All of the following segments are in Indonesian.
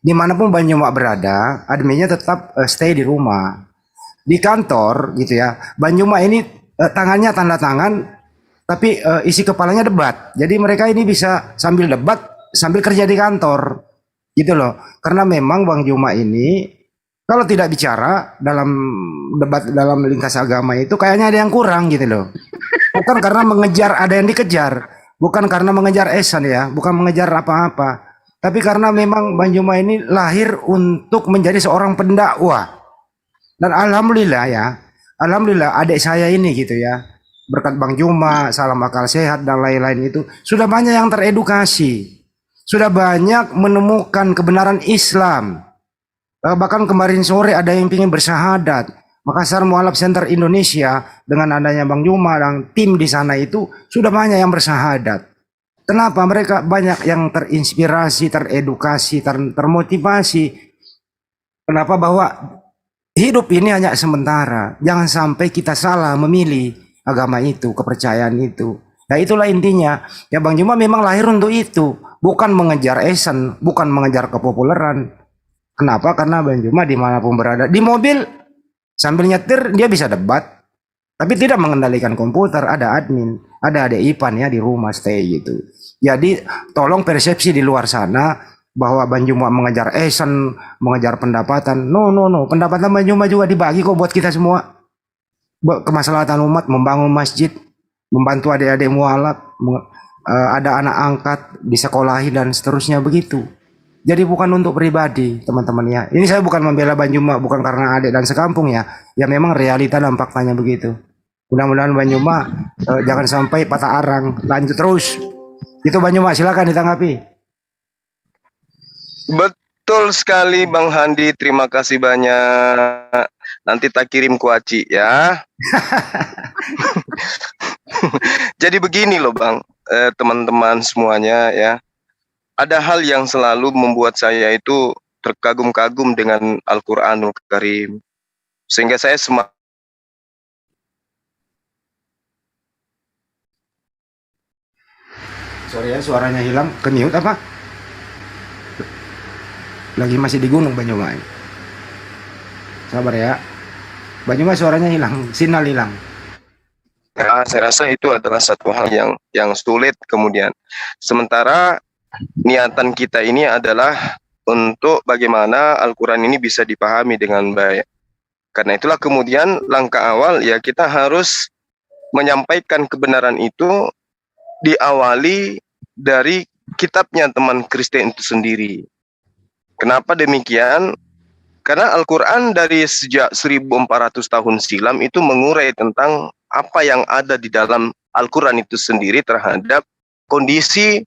dimanapun Bang Juma berada, adminnya tetap stay di rumah. Di kantor gitu ya, Bang Juma ini tangannya tanda tangan, tapi isi kepalanya debat. Jadi mereka ini bisa sambil debat, sambil kerja di kantor, gitu loh. Karena memang Bang Juma ini kalau tidak bicara dalam debat dalam lintas agama itu kayaknya ada yang kurang gitu loh. Bukan karena mengejar ada yang dikejar, bukan karena mengejar esan ya, bukan mengejar apa-apa. Tapi karena memang Bang Juma ini lahir untuk menjadi seorang pendakwah. Dan alhamdulillah ya, alhamdulillah adik saya ini gitu ya, berkat Bang Juma, salam akal sehat dan lain-lain itu sudah banyak yang teredukasi, sudah banyak menemukan kebenaran Islam. Bahkan kemarin sore ada yang ingin bersyahadat. Makassar Mualaf Center Indonesia dengan adanya Bang Juma dan tim di sana itu sudah banyak yang bersyahadat. Kenapa? Mereka banyak yang terinspirasi, teredukasi, termotivasi. Kenapa? Bahwa hidup ini hanya sementara. Jangan sampai kita salah memilih agama itu, kepercayaan itu. Nah itulah intinya. Ya Bang Juma memang lahir untuk itu. Bukan mengejar esen, bukan mengejar kepopuleran. Kenapa? Karena Bang Juma dimanapun berada. Di mobil sambil nyetir dia bisa debat. Tapi tidak mengendalikan komputer. Ada admin, ada adik Ipan ya di rumah stay gitu. Jadi tolong persepsi di luar sana bahwa Bang Juma mengejar esen, mengejar pendapatan. No, no, no. Pendapatan Bang Juma juga dibagi kok buat kita semua. Kemaslahatan umat, membangun masjid, membantu adik-adik mualaf, ada anak angkat, disekolahi dan seterusnya begitu. Jadi bukan untuk pribadi, teman-teman ya. Ini saya bukan membela Bang Juma, bukan karena adik dan sekampung ya. Ya memang realita dan faktanya begitu. Mudah-mudahan Bang Juma jangan sampai patah arang. Lanjut terus. Itu Bang Juma, silakan ditanggapi. Betul sekali Bang Handi, terima kasih banyak. Nanti tak kirim kuaci ya. Jadi begini loh Bang, teman-teman semuanya ya. Ada hal yang selalu membuat saya itu terkagum-kagum dengan Al-Quranul Karim. Sehingga saya Sorry ya, suaranya hilang. Ke mute apa? Lagi masih di gunung Bang Juma. Sabar ya. Bang Juma suaranya hilang, sinyal hilang. Ya, saya rasa itu adalah satu hal yang sulit kemudian. Sementara niatan kita ini adalah untuk bagaimana Al-Quran ini bisa dipahami dengan baik. Karena itulah kemudian langkah awal ya kita harus menyampaikan kebenaran itu diawali dari kitabnya teman Kristen itu sendiri. Kenapa demikian? Karena Al-Quran dari sejak 1400 tahun silam itu mengurai tentang apa yang ada di dalam Al-Quran itu sendiri terhadap kondisi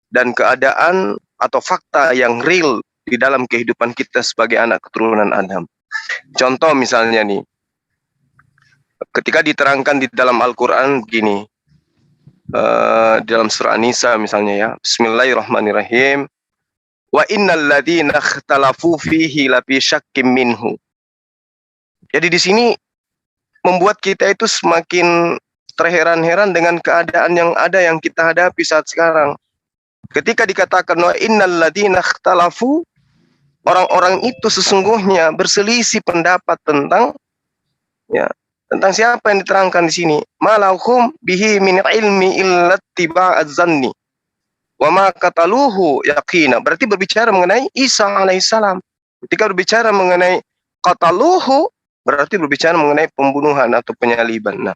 dan keadaan atau fakta yang real di dalam kehidupan kita sebagai anak keturunan Adam. Contoh misalnya nih, ketika diterangkan di dalam Al-Quran begini, dalam surah An-Nisa misalnya ya, Bismillahirrahmanirrahim, wa innal ladzina ikhtalafu fihi lafi syakkim minhu. Jadi di sini membuat kita itu semakin terheran-heran dengan keadaan yang ada yang kita hadapi saat sekarang. Ketika dikatakan wa innal ladzina ikhtalafu, orang-orang itu sesungguhnya berselisih pendapat tentang ya, tentang siapa yang diterangkan di sini. Malahum bihi min ilmi illa tiba'az zanni wa ma qataluhu yaqina. Berarti berbicara mengenai Isa alaihissalam. Ketika berbicara mengenai qataluhu, berarti berbicara mengenai pembunuhan atau penyaliban. Nah,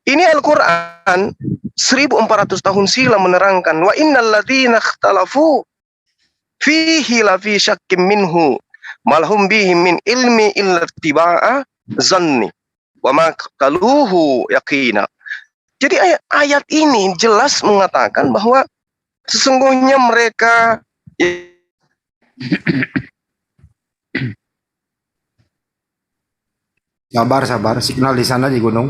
ini Al-Quran 1400 tahun silam menerangkan wa innal ladzina ikhtalafu fihi lafi syakkim minhu malhum bihi min ilmi illa tiba'a zanni wa ma qataluhu yaqina. Jadi ayat ini jelas mengatakan bahwa sesungguhnya mereka Sabar, signal di sana di gunung.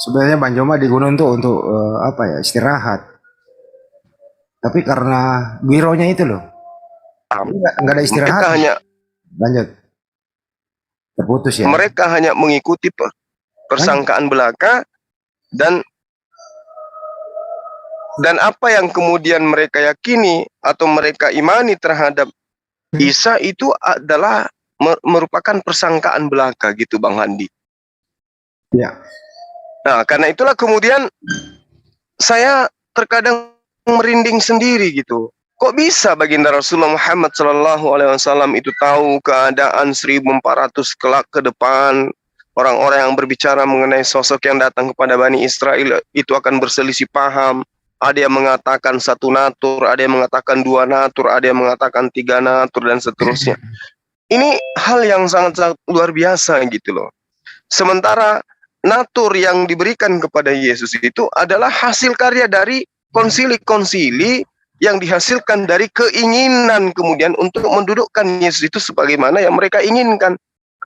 Sebenarnya Bang Joma di gunung tuh untuk apa ya, istirahat. Tapi karena bironya itu loh, nggak ada istirahat. mereka hanya Lanjut, terputus ya. mereka hanya mengikuti persangkaan belaka dan Dan apa yang kemudian mereka yakini atau mereka imani terhadap Isa itu adalah merupakan persangkaan belaka gitu Bang Handi. Ya. Nah, karena itulah kemudian saya terkadang merinding sendiri gitu. Kok bisa baginda Rasulullah Muhammad SAW itu tahu keadaan 1400 kelak ke depan, orang-orang yang berbicara mengenai sosok yang datang kepada Bani Israel itu akan berselisih paham. Ada yang mengatakan 1 natur, ada yang mengatakan 2 natur, ada yang mengatakan 3 natur, dan seterusnya. Ini hal yang sangat-sangat luar biasa gitu loh. Sementara natur yang diberikan kepada Yesus itu adalah hasil karya dari konsili-konsili yang dihasilkan dari keinginan kemudian untuk mendudukkan Yesus itu sebagaimana yang mereka inginkan.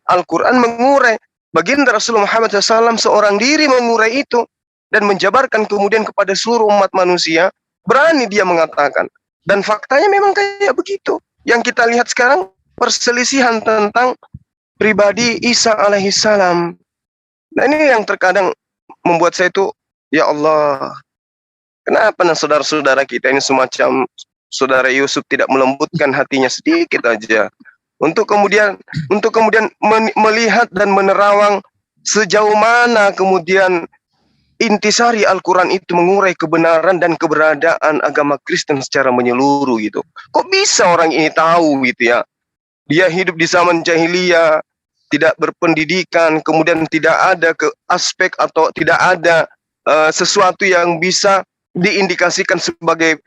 Al-Quran mengurai. Baginda Rasulullah Muhammad SAW seorang diri mengurai itu dan menjabarkan kemudian kepada seluruh umat manusia. Berani dia mengatakan. Dan faktanya memang kayak begitu. Yang kita lihat sekarang perselisihan tentang pribadi Isa alaihissalam. Nah, ini yang terkadang membuat saya itu, ya Allah, kenapa saudara-saudara kita ini semacam saudara Yusuf tidak melembutkan hatinya sedikit aja untuk kemudian melihat dan menerawang sejauh mana kemudian intisari Al-Quran itu mengurai kebenaran dan keberadaan agama Kristen secara menyeluruh gitu. Kok bisa orang ini tahu gitu ya? Dia hidup di zaman jahiliyah, tidak berpendidikan, kemudian tidak ada ke aspek atau tidak ada sesuatu yang bisa diindikasikan sebagai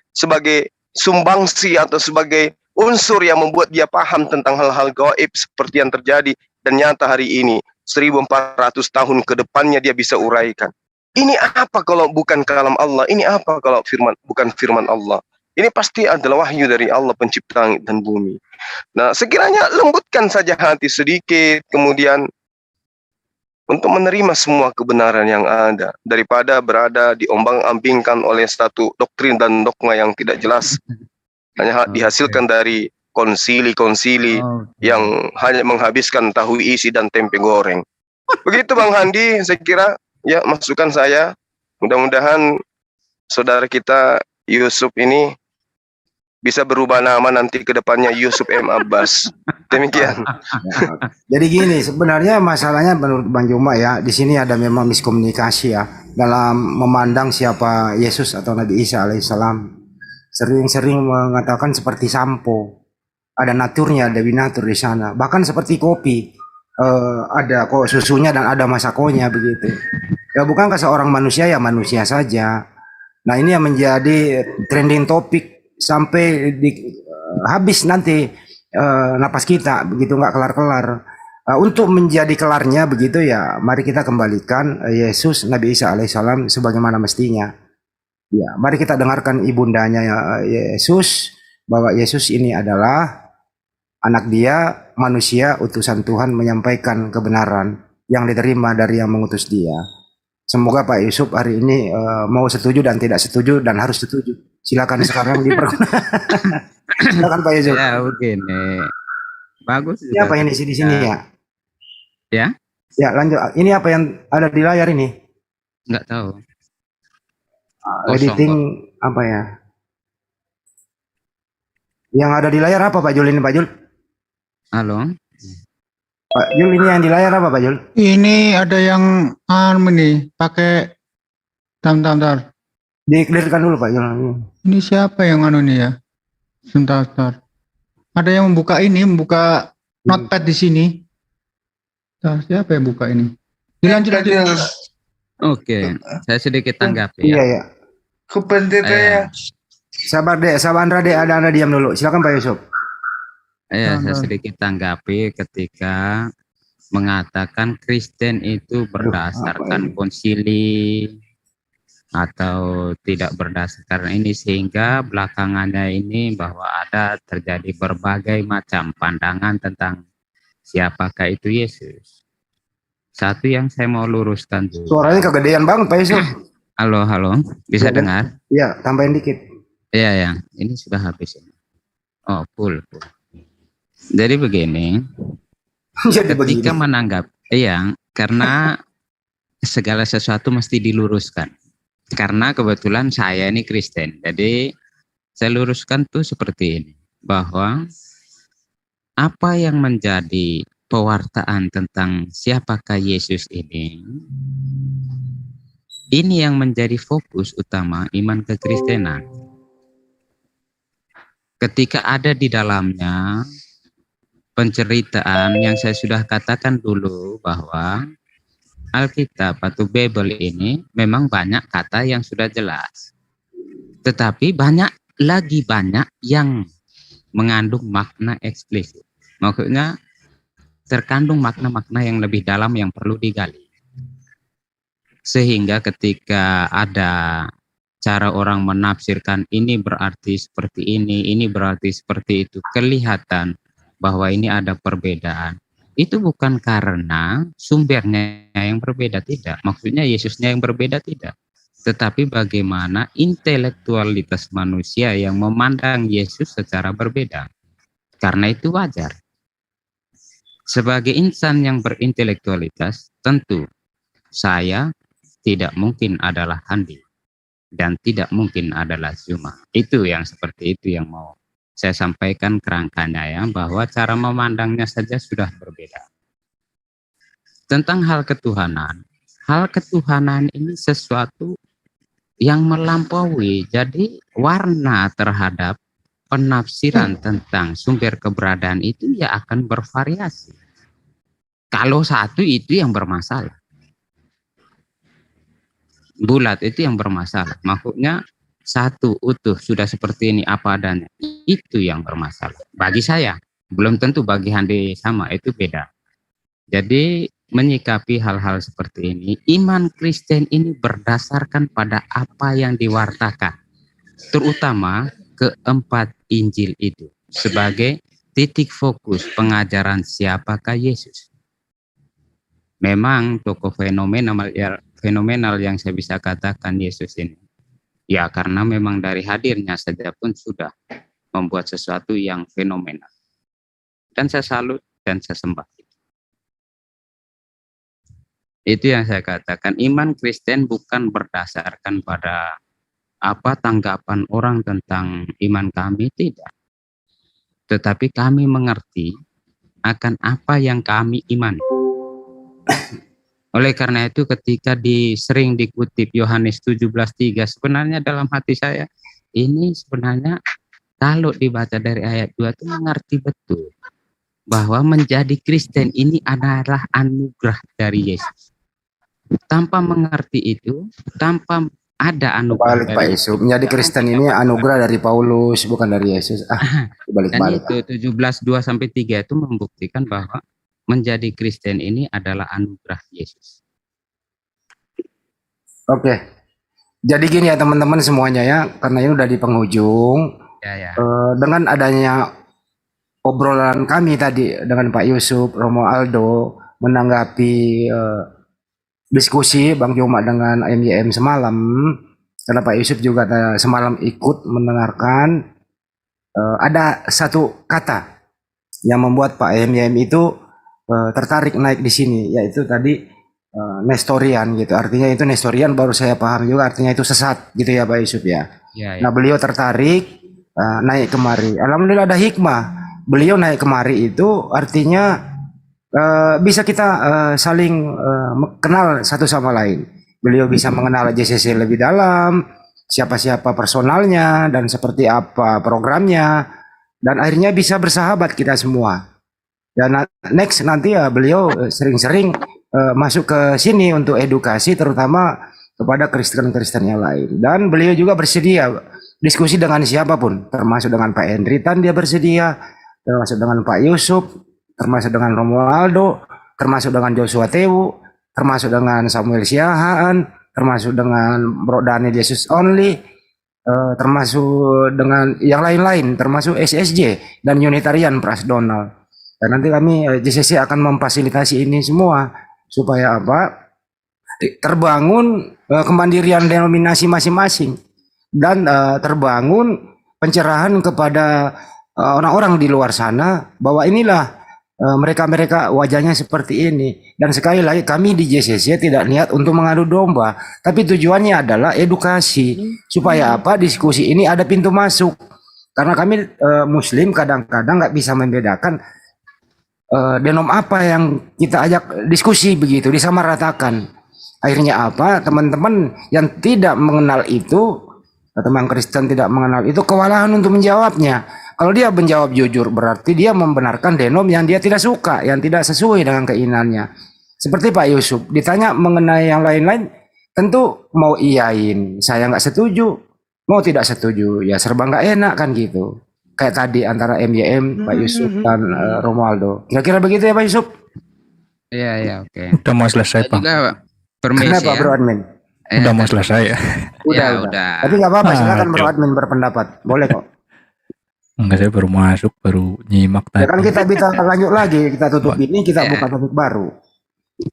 sumbangsi atau sebagai unsur yang membuat dia paham tentang hal-hal gaib seperti yang terjadi dan nyata hari ini 1400 tahun ke depannya dia bisa uraikan. Ini apa kalau bukan kalam Allah? Ini apa kalau bukan firman Allah? Ini pasti adalah wahyu dari Allah pencipta langit dan bumi. Nah, sekiranya lembutkan saja hati sedikit, kemudian untuk menerima semua kebenaran yang ada, daripada berada diombang-ambingkan oleh satu doktrin dan dogma yang tidak jelas, hanya dihasilkan dari konsili-konsili yang hanya menghabiskan tahu isi dan tempe goreng. Begitu Bang Handi, saya kira ya masukan saya. Mudah-mudahan saudara kita Yusuf ini bisa berubah nama nanti ke depannya Yusuf M. Abbas. Demikian. Jadi gini, sebenarnya masalahnya menurut Bang Juma ya, di sini ada memang miskomunikasi ya dalam memandang siapa Yesus atau Nabi Isa alaihissalam. Sering-sering mengatakan seperti sampo, ada naturnya, ada binatur di sana. Bahkan seperti kopi, ada kok susunya dan ada masakonya begitu. Ya bukankah seorang manusia ya manusia saja. Nah ini yang menjadi trending topik sampai habis nanti napas kita begitu, nggak kelar-kelar. Untuk menjadi kelarnya begitu ya, mari kita kembalikan Yesus Nabi Isa alaihissalam sebagaimana mestinya. Ya, mari kita dengarkan ibundanya Yesus, bahwa Yesus ini adalah anak dia, manusia, utusan Tuhan menyampaikan kebenaran yang diterima dari yang mengutus dia. Semoga Pak Yusuf hari ini mau setuju dan tidak setuju dan harus setuju. Silakan sekarang dipergunakan. Silakan Pak Yusuf. Ya begini, bagus. Ini apa ini di sini ya? Ya? Ya lanjut. Ini apa yang ada di layar ini? Nggak tahu. Editing apa ya? Yang ada di layar apa Pak Jul ini Pak Jul? Halo. Pak Jul, ini yang di layar apa Pak Jul? Ini ada yang ini pakai bentar. Di-clearkan dulu Pak Jul. Ini siapa yang nih ya? Sebentar. Ada yang membuka notepad di sini. Siapa yang buka ini? Dilanjut aja. Oke, saya sedikit tanggapi ya. Iya ya. Sabar deh, Andra deh, ada diam dulu. Silakan Pak Yusuf. Saya sedikit tanggapi ketika mengatakan Kristen itu berdasarkan konsili atau tidak berdasarkan ini, sehingga belakangannya ini bahwa ada terjadi berbagai macam pandangan tentang siapakah itu Yesus. Satu yang saya mau luruskan dulu. Suaranya kegedean banget Pak Yusuf. Halo, bisa Ya, dengar? Iya, tambahin dikit. Iya ya, ini sudah habis. Oh, full. Jadi begini, Jadi ketika begini. karena segala sesuatu mesti diluruskan. Karena kebetulan saya ini Kristen, jadi saya luruskan tuh seperti ini, bahwa apa yang menjadi pewartaan tentang siapakah Yesus ini yang menjadi fokus utama iman kekristenan. Ketika ada di dalamnya penceritaan yang saya sudah katakan dulu, bahwa Alkitab atau Bible ini memang banyak kata yang sudah jelas, tetapi banyak yang mengandung makna eksplisit. Maksudnya terkandung makna-makna yang lebih dalam yang perlu digali. Sehingga ketika ada cara orang menafsirkan ini berarti seperti ini berarti seperti itu, kelihatan bahwa ini ada perbedaan. Itu bukan karena sumbernya yang berbeda, tidak. Maksudnya Yesusnya yang berbeda, tidak. Tetapi bagaimana intelektualitas manusia yang memandang Yesus secara berbeda. Karena itu wajar. Sebagai insan yang berintelektualitas, tentu saya tidak mungkin adalah Andi dan tidak mungkin adalah Zuma. Itu yang seperti itu yang mau saya sampaikan kerangkanya, ya, bahwa cara memandangnya saja sudah berbeda. Tentang hal ketuhanan ini sesuatu yang melampaui, jadi warna terhadap penafsiran tentang sumber keberadaan itu ya akan bervariasi. Kalau satu itu yang bermasalah, bulat itu yang bermasalah, maksudnya satu utuh sudah seperti ini apa adanya, itu yang bermasalah bagi saya. Belum tentu bagi Handi sama, itu beda. Jadi menyikapi hal-hal seperti ini, iman Kristen ini berdasarkan pada apa yang diwartakan, terutama keempat Injil itu sebagai titik fokus pengajaran siapakah Yesus. Memang tokoh fenomenal yang saya bisa katakan Yesus ini. Ya, karena memang dari hadirnya saja pun sudah membuat sesuatu yang fenomenal. Dan saya salut dan saya sembah. Itu yang saya katakan, iman Kristen bukan berdasarkan pada apa tanggapan orang tentang iman kami, tidak. Tetapi kami mengerti akan apa yang kami imani. Oleh karena itu ketika sering dikutip Yohanes 17:3, sebenarnya dalam hati saya ini sebenarnya kalau dibaca dari ayat 2 itu mengerti betul bahwa menjadi Kristen ini adalah anugerah dari Yesus. Tanpa mengerti itu, tanpa ada anugerah Balik Pak Yusuf, menjadi Kristen ini anugerah dari Paulus, bukan dari Yesus. Dan itu 17:2-3 itu membuktikan bahwa menjadi Kristen ini adalah anugerah Yesus. Oke. Jadi gini ya teman-teman semuanya ya, karena ini udah di penghujung. Ya. Dengan adanya obrolan kami tadi dengan Pak Yusuf, Romo Aldo menanggapi diskusi Bang Joma dengan MYM semalam, karena Pak Yusuf juga semalam ikut mendengarkan, ada satu kata yang membuat Pak MYM itu tertarik naik di sini, yaitu tadi Nestorian gitu. Artinya itu Nestorian baru saya paham juga, artinya itu sesat gitu ya Pak Yusuf ya. Ya. Nah beliau tertarik naik kemari. Alhamdulillah ada hikmah. Beliau naik kemari itu artinya bisa kita saling kenal satu sama lain. Beliau bisa mengenal JCC lebih dalam, siapa-siapa personalnya dan seperti apa programnya, dan akhirnya bisa bersahabat kita semua. Dan next nanti ya beliau sering-sering masuk ke sini untuk edukasi terutama kepada Kristen-Kristen yang lain. Dan beliau juga bersedia diskusi dengan siapapun, termasuk dengan Pak Hendritan dia bersedia, termasuk dengan Pak Yusuf, termasuk dengan Romo Aldo, termasuk dengan Joshua Tewu, termasuk dengan Samuel Siahaan, termasuk dengan Bro Daniel Jesus Only, termasuk dengan yang lain-lain, termasuk SSJ dan Unitarian Pras Donald. Dan nanti kami JCC akan memfasilitasi ini semua supaya apa? Terbangun kemandirian denominasi masing-masing dan terbangun pencerahan kepada orang-orang di luar sana bahwa inilah mereka-mereka wajahnya seperti ini. Dan sekali lagi kami di JCC tidak niat untuk mengadu domba, tapi tujuannya adalah edukasi supaya apa, diskusi ini ada pintu masuk. Karena kami Muslim kadang-kadang nggak bisa membedakan denom apa yang kita ajak diskusi, begitu disamaratakan. Akhirnya apa, teman-teman yang tidak mengenal itu, teman Kristen tidak mengenal itu, kewalahan untuk menjawabnya. Kalau dia menjawab jujur, berarti dia membenarkan denom yang dia tidak suka, yang tidak sesuai dengan keinginannya. Seperti Pak Yusuf, ditanya mengenai yang lain-lain, tentu mau iyain, saya nggak setuju, mau tidak setuju, ya serba nggak enak kan gitu. Kayak tadi antara MYM, Pak Yusuf dan Romualdo. Kira-kira begitu ya Pak Yusuf? Iya, oke. Udah mau selesai, Saya Bang. juga permisi Kenapa ya. Bro Admin? Udah mau selesai ya. Udah. Tapi nggak apa-apa, silakan Bro Aduh. Admin berpendapat, boleh kok. Enggak, saya baru masuk, baru nyimak Ya kan tadi. kita bisa lanjut lagi, kita tutup ini, kita Ya. buka topik baru.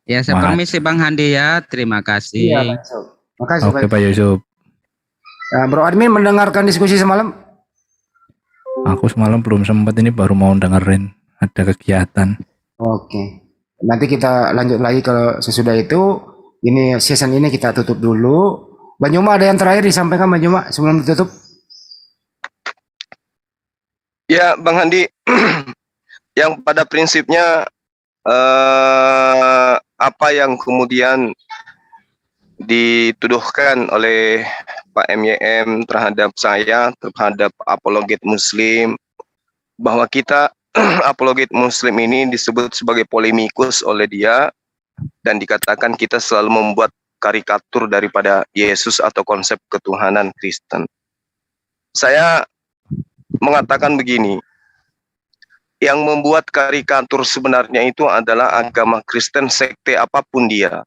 Ya, saya Maaf. permisi Bang Handi ya. Terima kasih. Iya, Pak Yusuf. Makasih Pak Oke Yusuf. Pak Yusuf. Bro Admin mendengarkan diskusi semalam? Aku semalam belum sempat, ini baru mau dengerin. Ada kegiatan. Oke. Nanti kita lanjut lagi kalau sesudah itu. Ini season ini kita tutup dulu. Bang Juma, ada yang terakhir disampaikan Bang Juma sebelum ditutup? Ya, Bang Handi, yang pada prinsipnya apa yang kemudian dituduhkan oleh Pak MYM terhadap saya, terhadap apologet Muslim, bahwa kita apologet Muslim ini disebut sebagai polemikus oleh dia, dan dikatakan kita selalu membuat karikatur daripada Yesus atau konsep ketuhanan Kristen. Saya mengatakan begini, yang membuat karikatur sebenarnya itu adalah agama Kristen, sekte apapun dia.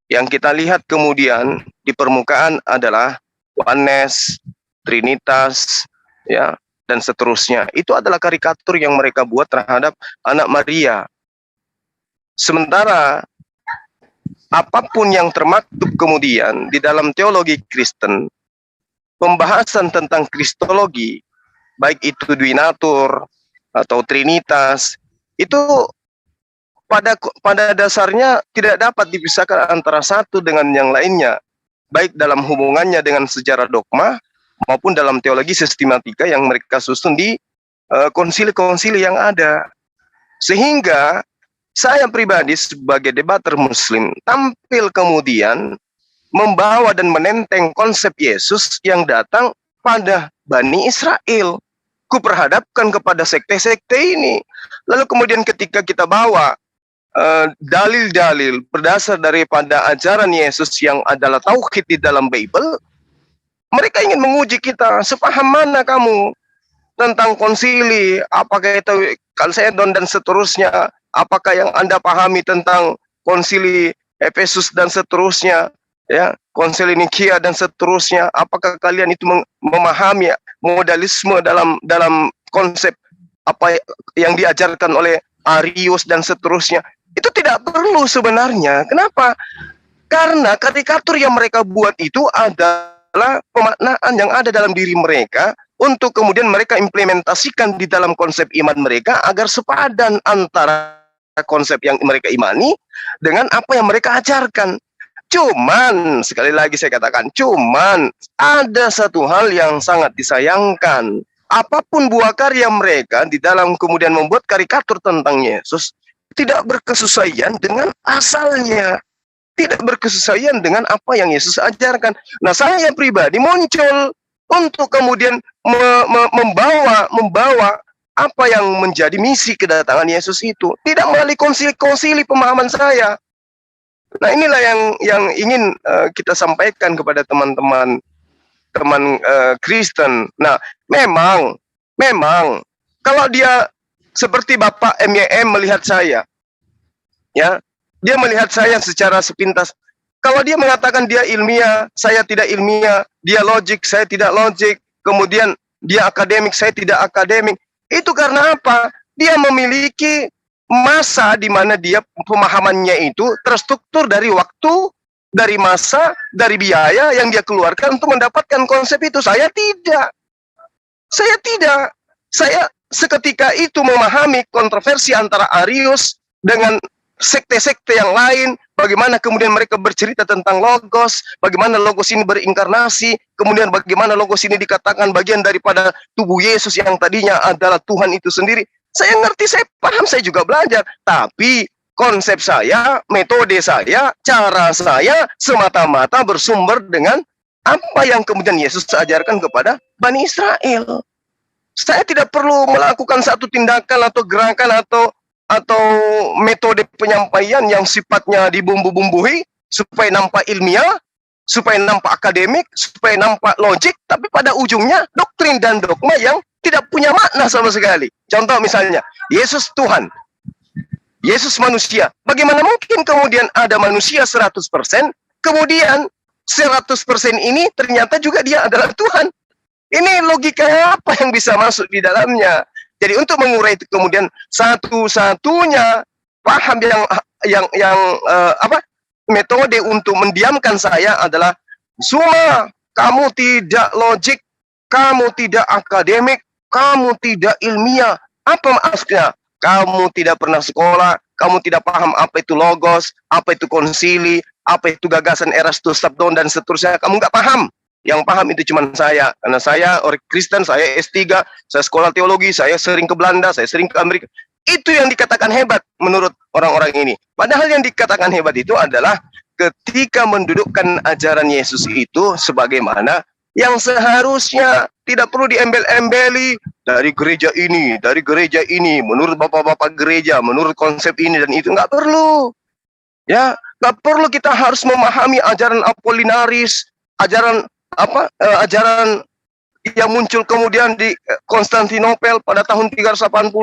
Yang kita lihat kemudian di permukaan adalah oneness, trinitas, ya, dan seterusnya. Itu adalah karikatur yang mereka buat terhadap anak Maria. Sementara apapun yang termaktub kemudian di dalam teologi Kristen, pembahasan tentang kristologi, baik itu duinatur atau trinitas, itu pada dasarnya tidak dapat dipisahkan antara satu dengan yang lainnya, baik dalam hubungannya dengan sejarah dogma maupun dalam teologi sistematika yang mereka susun di konsili-konsili yang ada. Sehingga saya pribadi sebagai debater Muslim tampil kemudian membawa dan menenteng konsep Yesus yang datang pada Bani Israel. Kuperhadapkan kepada sekte-sekte ini. Lalu kemudian ketika kita bawa dalil-dalil berdasar daripada ajaran Yesus yang adalah tauhid di dalam Bible, mereka ingin menguji kita, sepaham mana kamu tentang konsili, apakah itu Kalsedon dan seterusnya, apakah yang Anda pahami tentang konsili Efesus dan seterusnya, ya, konsili Nikia dan seterusnya, apakah kalian itu memahami modalisme dalam konsep apa yang diajarkan oleh Arius dan seterusnya. Itu tidak perlu sebenarnya. Kenapa? Karena karikatur yang mereka buat itu adalah pemaknaan yang ada dalam diri mereka untuk kemudian mereka implementasikan di dalam konsep iman mereka agar sepadan antara konsep yang mereka imani dengan apa yang mereka ajarkan. Cuman, sekali lagi saya katakan, cuman ada satu hal yang sangat disayangkan. Apapun buah karya mereka di dalam kemudian membuat karikatur tentang Yesus, tidak berkesesuaian dengan asalnya. Tidak berkesesuaian dengan apa yang Yesus ajarkan. Nah, saya pribadi muncul untuk kemudian membawa apa yang menjadi misi kedatangan Yesus itu. Tidak melalui konsili-konsili pemahaman saya. Nah, inilah yang ingin kita sampaikan kepada teman-teman Kristen. Nah, memang kalau dia seperti Bapak MYM melihat saya, ya, dia melihat saya secara sepintas. Kalau dia mengatakan dia ilmiah, saya tidak ilmiah, dia logik, saya tidak logik, kemudian dia akademik, saya tidak akademik. Itu karena apa? Dia memiliki masa di mana dia pemahamannya itu terstruktur dari waktu, dari masa, dari biaya yang dia keluarkan untuk mendapatkan konsep itu. Saya tidak. seketika itu memahami kontroversi antara Arius dengan sekte-sekte yang lain, bagaimana kemudian mereka bercerita tentang logos, bagaimana logos ini berinkarnasi, kemudian bagaimana logos ini dikatakan bagian daripada tubuh Yesus yang tadinya adalah Tuhan itu sendiri. Saya ngerti, saya paham, saya juga belajar, tapi konsep saya, metode saya, cara saya semata-mata bersumber dengan apa yang kemudian Yesus ajarkan kepada Bani Israel. Saya tidak perlu melakukan satu tindakan atau gerakan atau metode penyampaian yang sifatnya dibumbu-bumbui supaya nampak ilmiah, supaya nampak akademik, supaya nampak logik, tapi pada ujungnya doktrin dan dogma yang tidak punya makna sama sekali. Contoh misalnya, Yesus Tuhan, Yesus manusia. Bagaimana mungkin kemudian ada manusia 100%, kemudian 100% ini ternyata juga dia adalah Tuhan? Ini logika apa yang bisa masuk di dalamnya? Jadi untuk mengurai itu kemudian satu-satunya paham metode untuk mendiamkan saya adalah Suma, kamu tidak logik, kamu tidak akademik, kamu tidak ilmiah. Apa maksudnya? Kamu tidak pernah sekolah, kamu tidak paham apa itu logos, apa itu konsili, apa itu gagasan Erastus Sabdon dan seterusnya. Kamu nggak paham. Yang paham itu cuma saya, karena saya orang Kristen, saya S3, saya sekolah teologi, saya sering ke Belanda, saya sering ke Amerika. Itu yang dikatakan hebat menurut orang-orang ini. Padahal yang dikatakan hebat itu adalah ketika mendudukkan ajaran Yesus itu sebagaimana yang seharusnya, tidak perlu diembel-embeli dari gereja ini, menurut bapak-bapak gereja, menurut konsep ini dan itu, nggak perlu. Ya, nggak perlu kita harus memahami ajaran Apolinaris, ajaran yang muncul kemudian di Konstantinopel pada tahun 381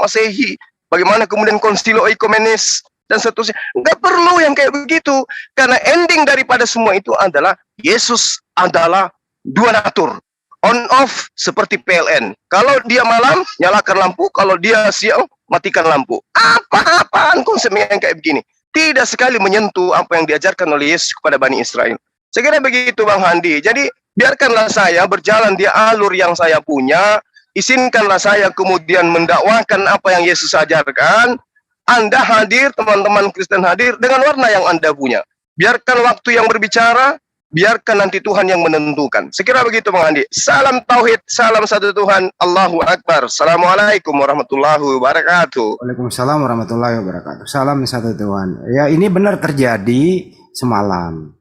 Masehi. Bagaimana kemudian Konsilo Oikomenes dan seterusnya. Nggak perlu yang kayak begitu. Karena ending daripada semua itu adalah Yesus adalah dua natur. On off seperti PLN. Kalau dia malam, nyalakan lampu. Kalau dia siang, matikan lampu. Apa-apaan konsepnya yang kayak begini. Tidak sekali menyentuh apa yang diajarkan oleh Yesus kepada Bani Israel. Saya kira begitu Bang Handi. Jadi biarkanlah saya berjalan di alur yang saya punya. Izinkanlah saya kemudian mendakwakan apa yang Yesus ajarkan. Anda hadir, teman-teman Kristen hadir dengan warna yang Anda punya. Biarkan waktu yang berbicara, biarkan nanti Tuhan yang menentukan. Saya kira begitu Bang Handi. Salam tauhid, salam satu Tuhan. Allahu Akbar. Assalamualaikum warahmatullahi wabarakatuh. Waalaikumsalam warahmatullahi wabarakatuh. Salam satu Tuhan. Ya, ini benar terjadi semalam.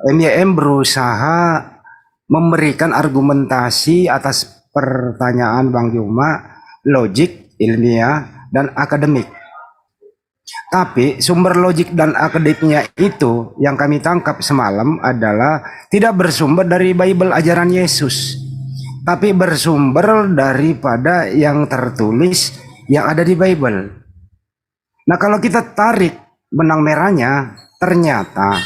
MYM berusaha memberikan argumentasi atas pertanyaan Bang Juma, logik, ilmiah, dan akademik. Tapi sumber logik dan akademiknya itu yang kami tangkap semalam adalah tidak bersumber dari Bible ajaran Yesus, tapi bersumber daripada yang tertulis yang ada di Bible. Nah, kalau kita tarik benang merahnya, ternyata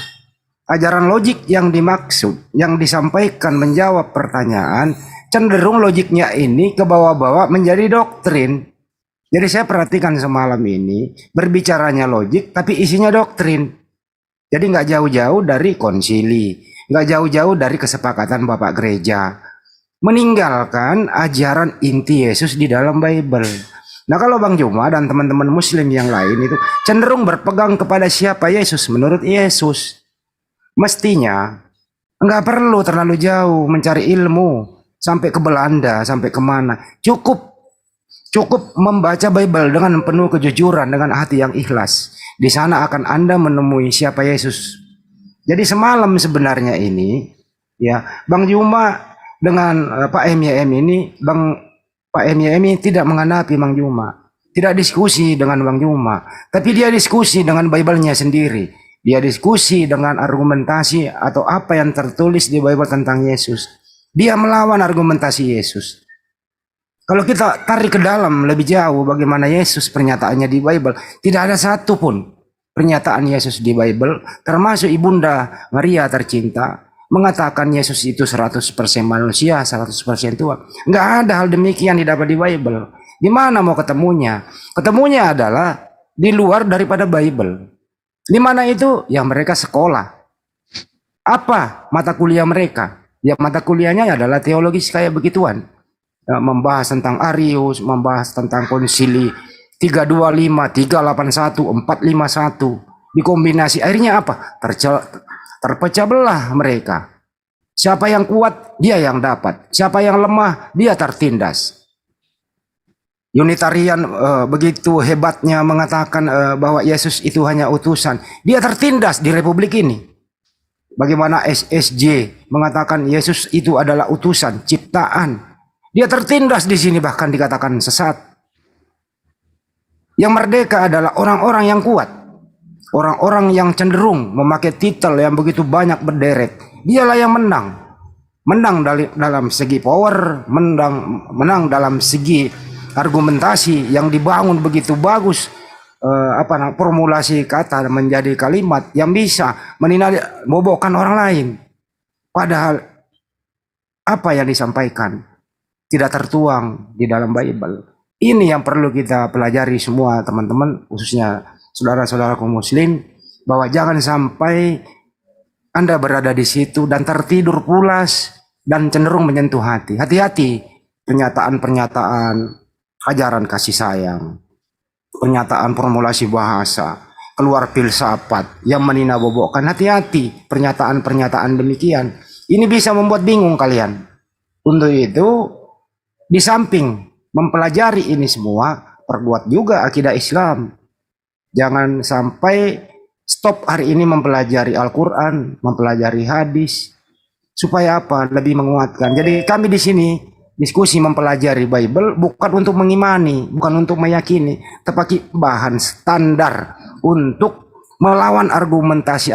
ajaran logik yang dimaksud, yang disampaikan menjawab pertanyaan, cenderung logiknya ini ke bawah-bawah menjadi doktrin. Jadi saya perhatikan semalam ini, berbicaranya logik tapi isinya doktrin. Jadi nggak jauh-jauh dari konsili, nggak jauh-jauh dari kesepakatan Bapak Gereja. Meninggalkan ajaran inti Yesus di dalam Bible. Nah, kalau Bang Juma dan teman-teman muslim yang lain itu cenderung berpegang kepada siapa Yesus menurut Yesus. Mestinya nggak perlu terlalu jauh mencari ilmu sampai ke Belanda, sampai kemana. Cukup membaca Bible dengan penuh kejujuran, dengan hati yang ikhlas. Di sana akan Anda menemui siapa Yesus. Jadi semalam sebenarnya ini, ya Bang Juma dengan Pak MYM ini, Pak MYM ini tidak menghadapi Bang Juma, tidak diskusi dengan Bang Juma, tapi dia diskusi dengan Bible-nya sendiri. Dia diskusi dengan argumentasi atau apa yang tertulis di Bible tentang Yesus. Dia melawan argumentasi Yesus. Kalau kita tarik ke dalam lebih jauh bagaimana Yesus pernyataannya di Bible, tidak ada satu pun pernyataan Yesus di Bible, termasuk Ibunda Maria tercinta, mengatakan Yesus itu 100% manusia, 100% Tuhan. Nggak ada hal demikian didapat di Bible. Di mana mau ketemunya? Ketemunya adalah di luar daripada Bible. Di mana itu? Yang mereka sekolah. Apa mata kuliah mereka? Ya mata kuliahnya adalah teologis kayak begituan. membahas tentang Arius, membahas tentang konsili 325, 381, 451. Dikombinasi akhirnya apa? Terpecah belah mereka. Siapa yang kuat, dia yang dapat. Siapa yang lemah, dia tertindas. Unitarian begitu hebatnya mengatakan bahwa Yesus itu hanya utusan. Dia tertindas di republik ini. Bagaimana SSJ mengatakan Yesus itu adalah utusan, ciptaan. Dia tertindas di sini, bahkan dikatakan sesat. Yang merdeka adalah orang-orang yang kuat. Orang-orang yang cenderung memakai titel yang begitu banyak berderet. Dialah yang menang. Menang dalam segi power, menang dalam segi argumentasi yang dibangun begitu bagus. Formulasi kata menjadi kalimat yang bisa membobokkan orang lain. Padahal apa yang disampaikan tidak tertuang di dalam Bible. Ini yang perlu kita pelajari semua teman-teman, khususnya saudara-saudaraku muslim, bahwa jangan sampai Anda berada di situ dan tertidur pulas dan cenderung menyentuh hati. Hati-hati pernyataan-pernyataan ajaran kasih sayang, pernyataan formulasi bahasa, keluar filsafat yang menina-bobokkan. Hati-hati pernyataan-pernyataan demikian. Ini bisa membuat bingung kalian. Untuk itu, di samping mempelajari ini semua, perbuat juga akidah Islam. Jangan sampai stop hari ini mempelajari Al-Quran, mempelajari hadis, supaya apa? Lebih menguatkan. Jadi kami di sini diskusi mempelajari Bible bukan untuk mengimani, bukan untuk meyakini, tetapi bahan standar untuk melawan argumentasi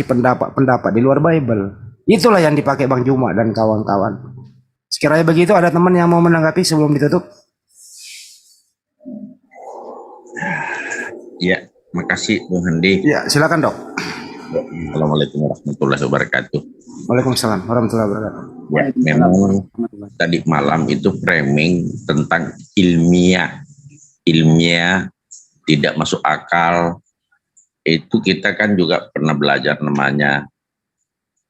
pendapat-pendapat di luar Bible. Itulah yang dipakai Bang Juma dan kawan-kawan. Sekiranya begitu, ada teman yang mau menanggapi sebelum ditutup? Ya, makasih Bung Handi. Ya, silakan Dok. Assalamualaikum warahmatullahi wabarakatuh. Waalaikumsalam warahmatullahi wabarakatuh. Ya, memang tadi malam itu framing tentang ilmiah tidak masuk akal. Itu kita kan juga pernah belajar namanya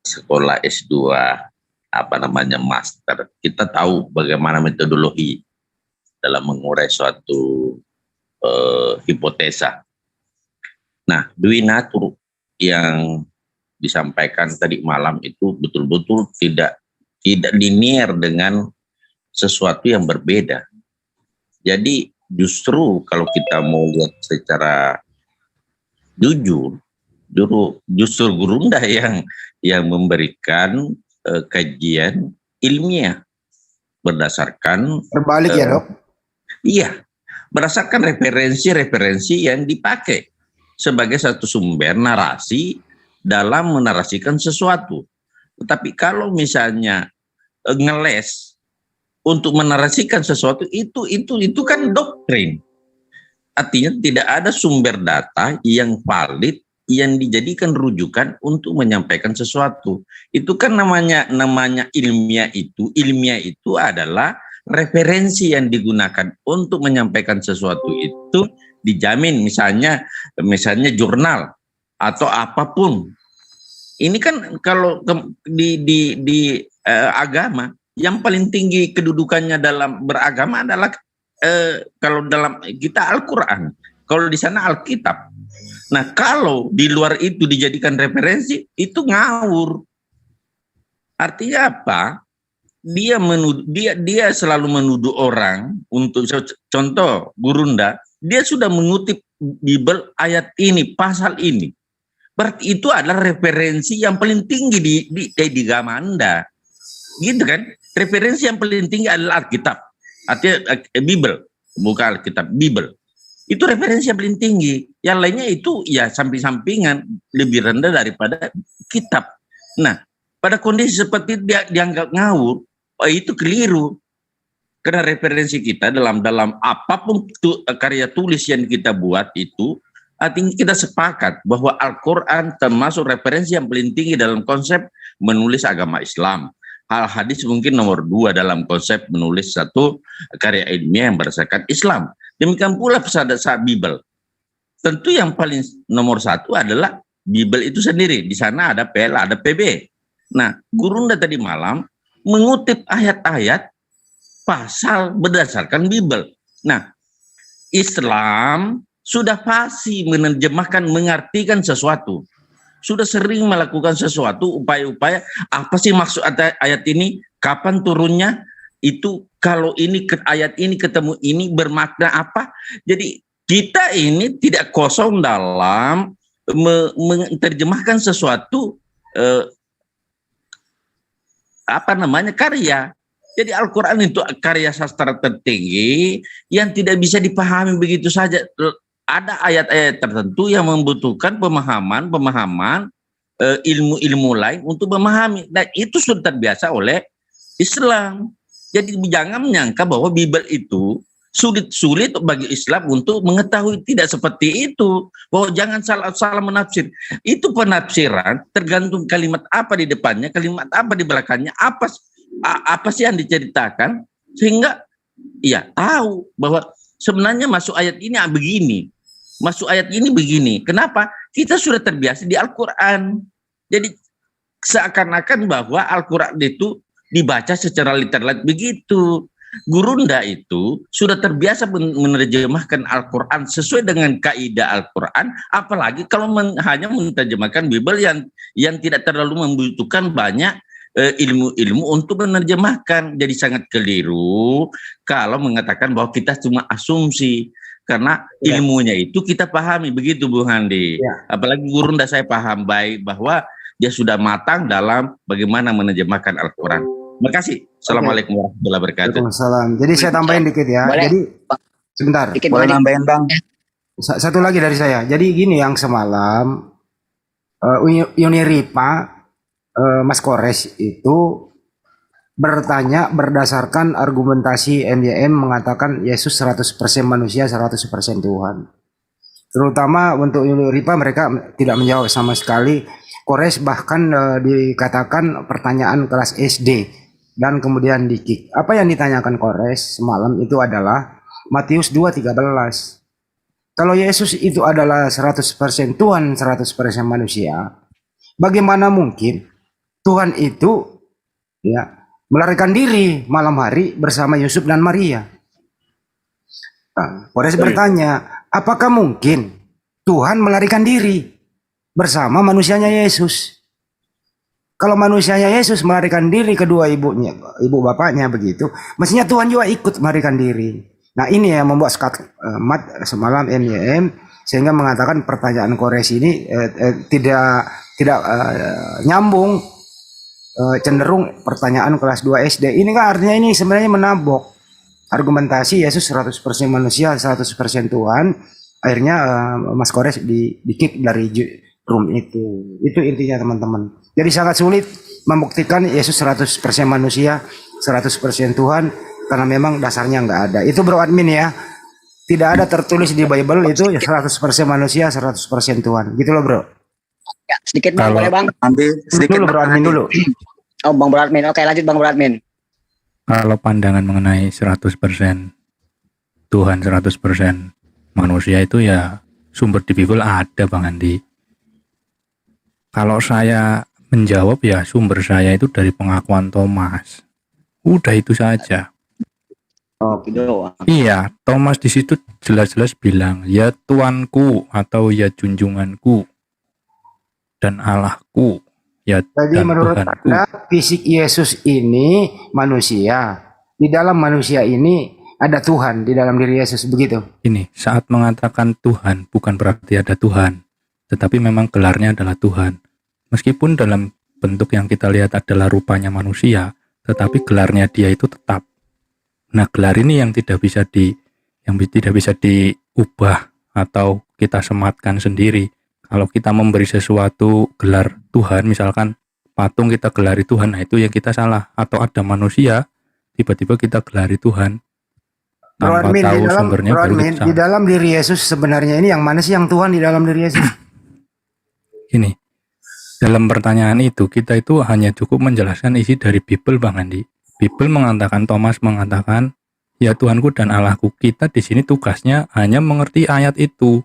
sekolah S2, master. Kita tahu bagaimana metodologi dalam mengurai suatu hipotesa. Nah, Dwi Natur yang disampaikan tadi malam itu betul-betul tidak linear dengan sesuatu yang berbeda. Jadi justru kalau kita mau lihat secara jujur, justru Gurunda yang memberikan kajian ilmiah berdasarkan Terbalik ya Dok? Iya, berdasarkan referensi-referensi yang dipakai sebagai satu sumber narasi dalam menarasikan sesuatu. Tetapi kalau misalnya ngeles untuk menarasikan sesuatu itu kan doktrin. Artinya tidak ada sumber data yang valid yang dijadikan rujukan untuk menyampaikan sesuatu. Itu kan namanya ilmiah itu. Ilmiah itu adalah referensi yang digunakan untuk menyampaikan sesuatu itu dijamin, misalnya jurnal atau apapun. Ini kan kalau di agama yang paling tinggi kedudukannya dalam beragama adalah kalau dalam kita Al-Quran, kalau di sana Alkitab. Nah, kalau di luar itu dijadikan referensi, itu ngawur. Artinya apa? Dia selalu menuduh orang untuk contoh Gurunda, dia sudah mengutip Bible ayat ini, pasal ini. Berarti itu adalah referensi yang paling tinggi di agama Anda. Gitu kan? Referensi yang paling tinggi adalah Alkitab. Artinya Bible, bukan Alkitab, Bible. Itu referensi yang paling tinggi. Yang lainnya itu ya samping-sampingan, lebih rendah daripada kitab. Nah, pada kondisi seperti itu dia dianggap ngawur. Oh, itu keliru. Karena referensi kita dalam apapun karya tulis yang kita buat itu, artinya kita sepakat bahwa Al-Quran termasuk referensi yang paling tinggi dalam konsep menulis agama Islam. Al-Hadis mungkin nomor 2 dalam konsep menulis satu karya ilmiah yang berdasarkan Islam. Demikian pula saat Bible. Tentu yang paling nomor 1 adalah Bible itu sendiri. Di sana ada PL, ada PB. Nah, Gurunda tadi malam mengutip ayat-ayat pasal berdasarkan Bible. Nah, Islam sudah pasti menerjemahkan, mengartikan sesuatu. Sudah sering melakukan sesuatu, upaya-upaya, apa sih maksud ayat ini, kapan turunnya, itu kalau ini ayat ini ketemu ini bermakna apa. Jadi kita ini tidak kosong dalam menerjemahkan sesuatu karya. Jadi Al-Quran itu karya sastra tertinggi yang tidak bisa dipahami begitu saja. Ada ayat-ayat tertentu yang membutuhkan pemahaman ilmu-ilmu lain untuk memahami. Dan itu sudah terbiasa oleh Islam. Jadi jangan menyangka bahwa Bible itu sulit bagi Islam untuk mengetahui. Tidak seperti itu. Bahwa jangan salah menafsir. Itu penafsiran tergantung kalimat apa di depannya, kalimat apa di belakangnya, apa sih yang diceritakan, sehingga ya tahu bahwa sebenarnya masuk ayat ini begini, masuk ayat ini begini. Kenapa? Kita sudah terbiasa di Al-Quran. Jadi seakan-akan bahwa Al-Quran itu dibaca secara literal begitu. Gurunda itu sudah terbiasa menerjemahkan Al-Quran sesuai dengan kaidah Al-Quran, apalagi kalau hanya menerjemahkan Bible yang tidak terlalu membutuhkan banyak ilmu-ilmu untuk menerjemahkan. Jadi sangat keliru kalau mengatakan bahwa kita cuma asumsi, karena ilmunya itu kita pahami, begitu Bung Handi. Apalagi Gurunda saya paham baik bahwa dia sudah matang dalam bagaimana menerjemahkan Al-Quran. Terima kasih. Assalamualaikum warahmatullahi wabarakatuh. Waalaikumsalam. Jadi saya tambahin dikit ya. Boleh. Jadi sebentar. Dikit boleh nambahin Bang. Satu lagi dari saya. Jadi gini, yang semalam Uniripa Mas Kores itu bertanya berdasarkan argumentasi MYM mengatakan Yesus 100% manusia, 100% Tuhan. Terutama untuk Uniripa mereka tidak menjawab sama sekali. Kores bahkan dikatakan pertanyaan kelas SD dan kemudian di-kick. Apa yang ditanyakan Kores semalam itu adalah Matius 2:13. Kalau Yesus itu adalah 100% Tuhan, 100% manusia, bagaimana mungkin Tuhan itu ya melarikan diri malam hari bersama Yusuf dan Maria? Kores bertanya, apakah mungkin Tuhan melarikan diri bersama manusianya Yesus? Kalau manusianya Yesus melarikan diri kedua ibu bapaknya begitu, mestinya Tuhan juga ikut melarikan diri. Nah ini yang membuat mat semalam MYM sehingga mengatakan pertanyaan Kores ini tidak nyambung, cenderung pertanyaan kelas 2 SD. Ini kan artinya ini sebenarnya menabok argumentasi Yesus 100% manusia, 100% Tuhan. Akhirnya Mas Kores di-kick dari room itu. Itu intinya teman-teman. Jadi sangat sulit membuktikan Yesus 100% manusia, 100% Tuhan, karena memang dasarnya nggak ada. Itu bro admin ya. Tidak ada tertulis di Bible itu 100% manusia, 100% Tuhan. Gitu loh bro. Ya, sedikit Bang, boleh Bang? Ambil sedikit Dulu bro admin dulu. Oh Bang Bro Admin, oke lanjut Bang Bro Admin. Kalau pandangan mengenai 100% Tuhan, 100% manusia itu ya sumber di Bible ada Bang Andi. Kalau saya menjawab ya sumber saya itu dari pengakuan Thomas. Udah itu saja. Oh gitu. Iya, Thomas di situ jelas-jelas bilang, ya Tuanku atau ya junjunganku dan Allahku. Ya, Jadi dan menurut Tuhanku. Anda fisik Yesus ini manusia. Di dalam manusia ini ada Tuhan di dalam diri Yesus, begitu? Ini saat mengatakan Tuhan bukan berarti ada Tuhan, tetapi memang gelarnya adalah Tuhan. Meskipun dalam bentuk yang kita lihat adalah rupanya manusia, tetapi gelarnya dia itu tetap. Nah, gelar ini yang tidak bisa diubah atau kita sematkan sendiri. Kalau kita memberi sesuatu gelar Tuhan, misalkan patung kita gelari Tuhan, nah itu yang kita salah. Atau ada manusia, tiba-tiba kita gelari Tuhan tanpa Admin, tahu sumbernya, baru kita di salah. dalam diri Yesus sebenarnya ini yang mana sih yang Tuhan di dalam diri Yesus? Ini dalam pertanyaan itu kita itu hanya cukup menjelaskan isi dari Bible Bang Andi. Bible mengatakan, Thomas mengatakan, ya Tuhanku dan Allahku. Kita di sini tugasnya hanya mengerti ayat itu.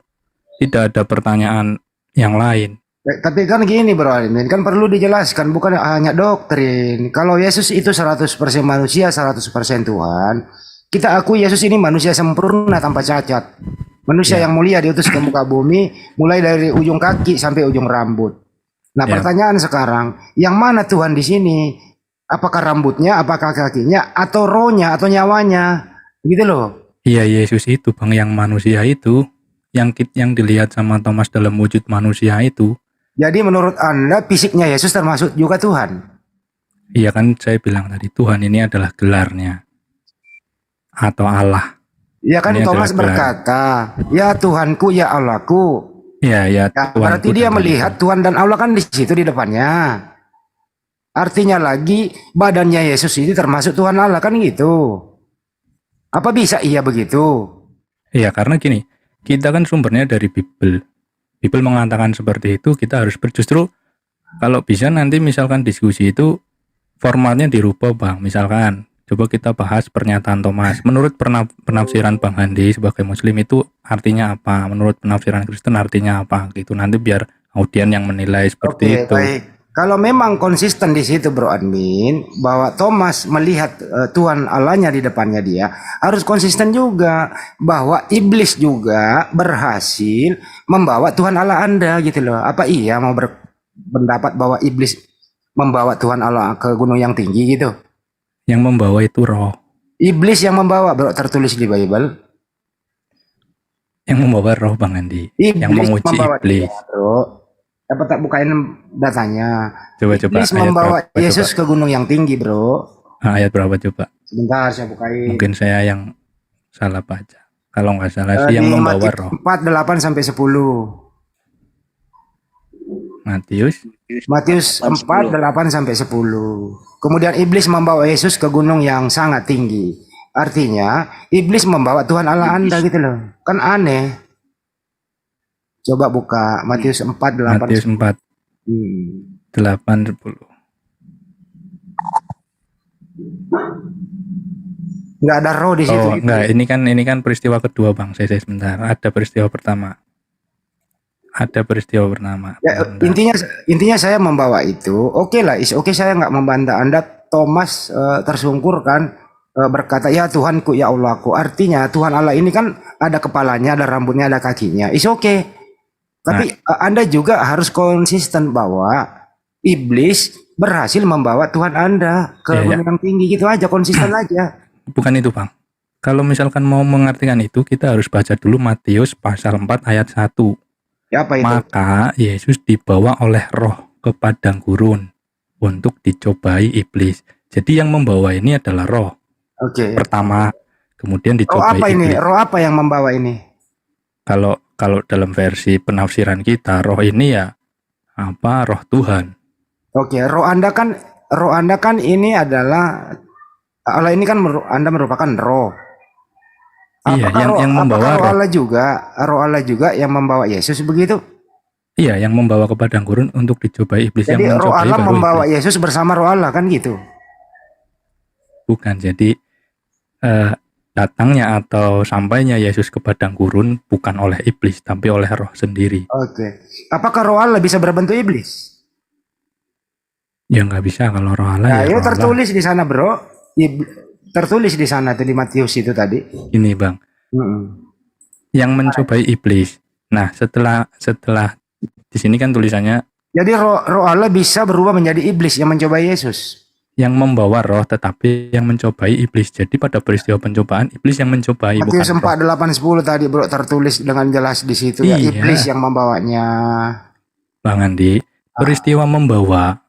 Tidak ada pertanyaan yang lain. Tapi kan gini bro Alimin, kan perlu dijelaskan bukan hanya doktrin. Kalau Yesus itu 100% manusia, 100% Tuhan, kita akui Yesus ini manusia sempurna tanpa cacat. Manusia Ya. yang mulia diutus ke muka bumi, mulai dari ujung kaki sampai ujung rambut. Nah, Ya. pertanyaan sekarang, yang mana Tuhan di sini? Apakah rambutnya, apakah kakinya, atau rohnya, atau nyawanya? Gitu loh. Iya, Yesus itu Bang, yang manusia itu, yang dilihat sama Thomas dalam wujud manusia itu. Jadi menurut Anda fisiknya Yesus termasuk juga Tuhan? Iya kan saya bilang tadi, Tuhan ini adalah gelarnya. Atau Allah. Ya kan Ini Thomas adalah gelar. berkata, ya Tuhanku, ya Allahku. Ya, Ya, Tuhan. berarti dia melihat Tuhan dan Allah kan di situ di depannya. Artinya lagi badannya Yesus ini termasuk Tuhan Allah kan gitu. Apa bisa iya begitu? Iya, karena gini, kita kan sumbernya dari Bible. Bible mengatakan seperti itu, kita harus justru kalau bisa nanti misalkan diskusi itu formatnya dirubah Bang. Misalkan coba kita bahas pernyataan Thomas. Menurut penafsiran Bang Handi sebagai muslim itu artinya apa? Menurut penafsiran Kristen artinya apa? Gitu. Nanti biar audien yang menilai seperti itu. Baik. Kalau memang konsisten di situ Bro Admin bahwa Thomas melihat Tuhan Allahnya di depannya dia, harus konsisten juga bahwa iblis juga berhasil membawa Tuhan Allah Anda gitu loh. Apa iya mau berpendapat bahwa iblis membawa Tuhan Allah ke gunung yang tinggi gitu? Yang membawa itu roh. Iblis yang membawa, Bro, tertulis di Bible. Yang membawa roh Bang Handi. Yang menguji membawa iblis. dia, Bro. Dapat tak bukain datanya? Coba Iblis ayat membawa berapa, Yesus coba? ke gunung yang tinggi, Bro. Ayat berapa coba? Sebentar saya bukain. Mungkin saya yang salah baca. Kalau nggak salah sih Di yang membawa Matius roh. 4, 8 sampai 10. Matius 4, 8 sampai 10. Kemudian iblis membawa Yesus ke gunung yang sangat tinggi. Artinya, iblis membawa Tuhan Allah Anda gitu loh. Kan aneh. Coba buka Matius 4, 8. Matius 4, 8, 10. Nggak ada roh di situ. Oh, enggak, ini kan peristiwa kedua Bang. Saya sebentar. Ada peristiwa pertama. Ada peristiwa pertama. Ya, intinya saya membawa itu. Oke lah, oke saya nggak membantah Anda. Thomas tersungkur kan berkata, ya Tuhanku, ya Allahku. Artinya Tuhan Allah ini kan ada kepalanya, ada rambutnya, ada kakinya. Oke. Tapi Anda juga harus konsisten bahwa iblis berhasil membawa Tuhan Anda ke gunung yang tinggi. Gitu aja, konsisten aja. Bukan itu Bang. Kalau misalkan mau mengartikan itu, kita harus baca dulu Matius pasal 4 ayat 1. Ya, apa itu? Maka Yesus dibawa oleh roh ke padang gurun untuk dicobai iblis. Jadi yang membawa ini adalah roh. Oke. Pertama, kemudian Roh dicobai apa ini? iblis. Roh apa yang membawa ini? Kalau dalam versi penafsiran kita, roh ini ya apa? Roh Tuhan. Oke, roh Anda kan ini adalah Allah ini kan Anda merupakan roh. Iya, yang membawa roh roh. Roh Allah juga yang membawa Yesus begitu. Iya, yang membawa ke padang gurun untuk dicobai iblis. Jadi yang roh mencobai Allah baru membawa iblis. Yesus bersama roh Allah kan gitu. Bukan, jadi datangnya atau sampainya Yesus ke padang gurun bukan oleh iblis, tapi oleh roh sendiri. Oke. Apakah roh Allah bisa berbentuk iblis? Ya nggak bisa kalau roh Allah Nah, ya itu roh Allah. tertulis di sana, Bro. Tertulis di sana tuh di Matius itu tadi. Ini Bang, yang mencobai iblis. Nah, setelah di sini kan tulisannya Jadi roh Allah bisa berubah menjadi iblis yang mencobai Yesus. yang membawa roh, tetapi yang mencobai iblis. Jadi pada peristiwa pencobaan, iblis yang mencobai, Matius bukan 4, roh. 8, 10 tadi, Bro, tertulis dengan jelas di situ ya, Iya. iblis yang membawanya. Bang Andi, peristiwa membawa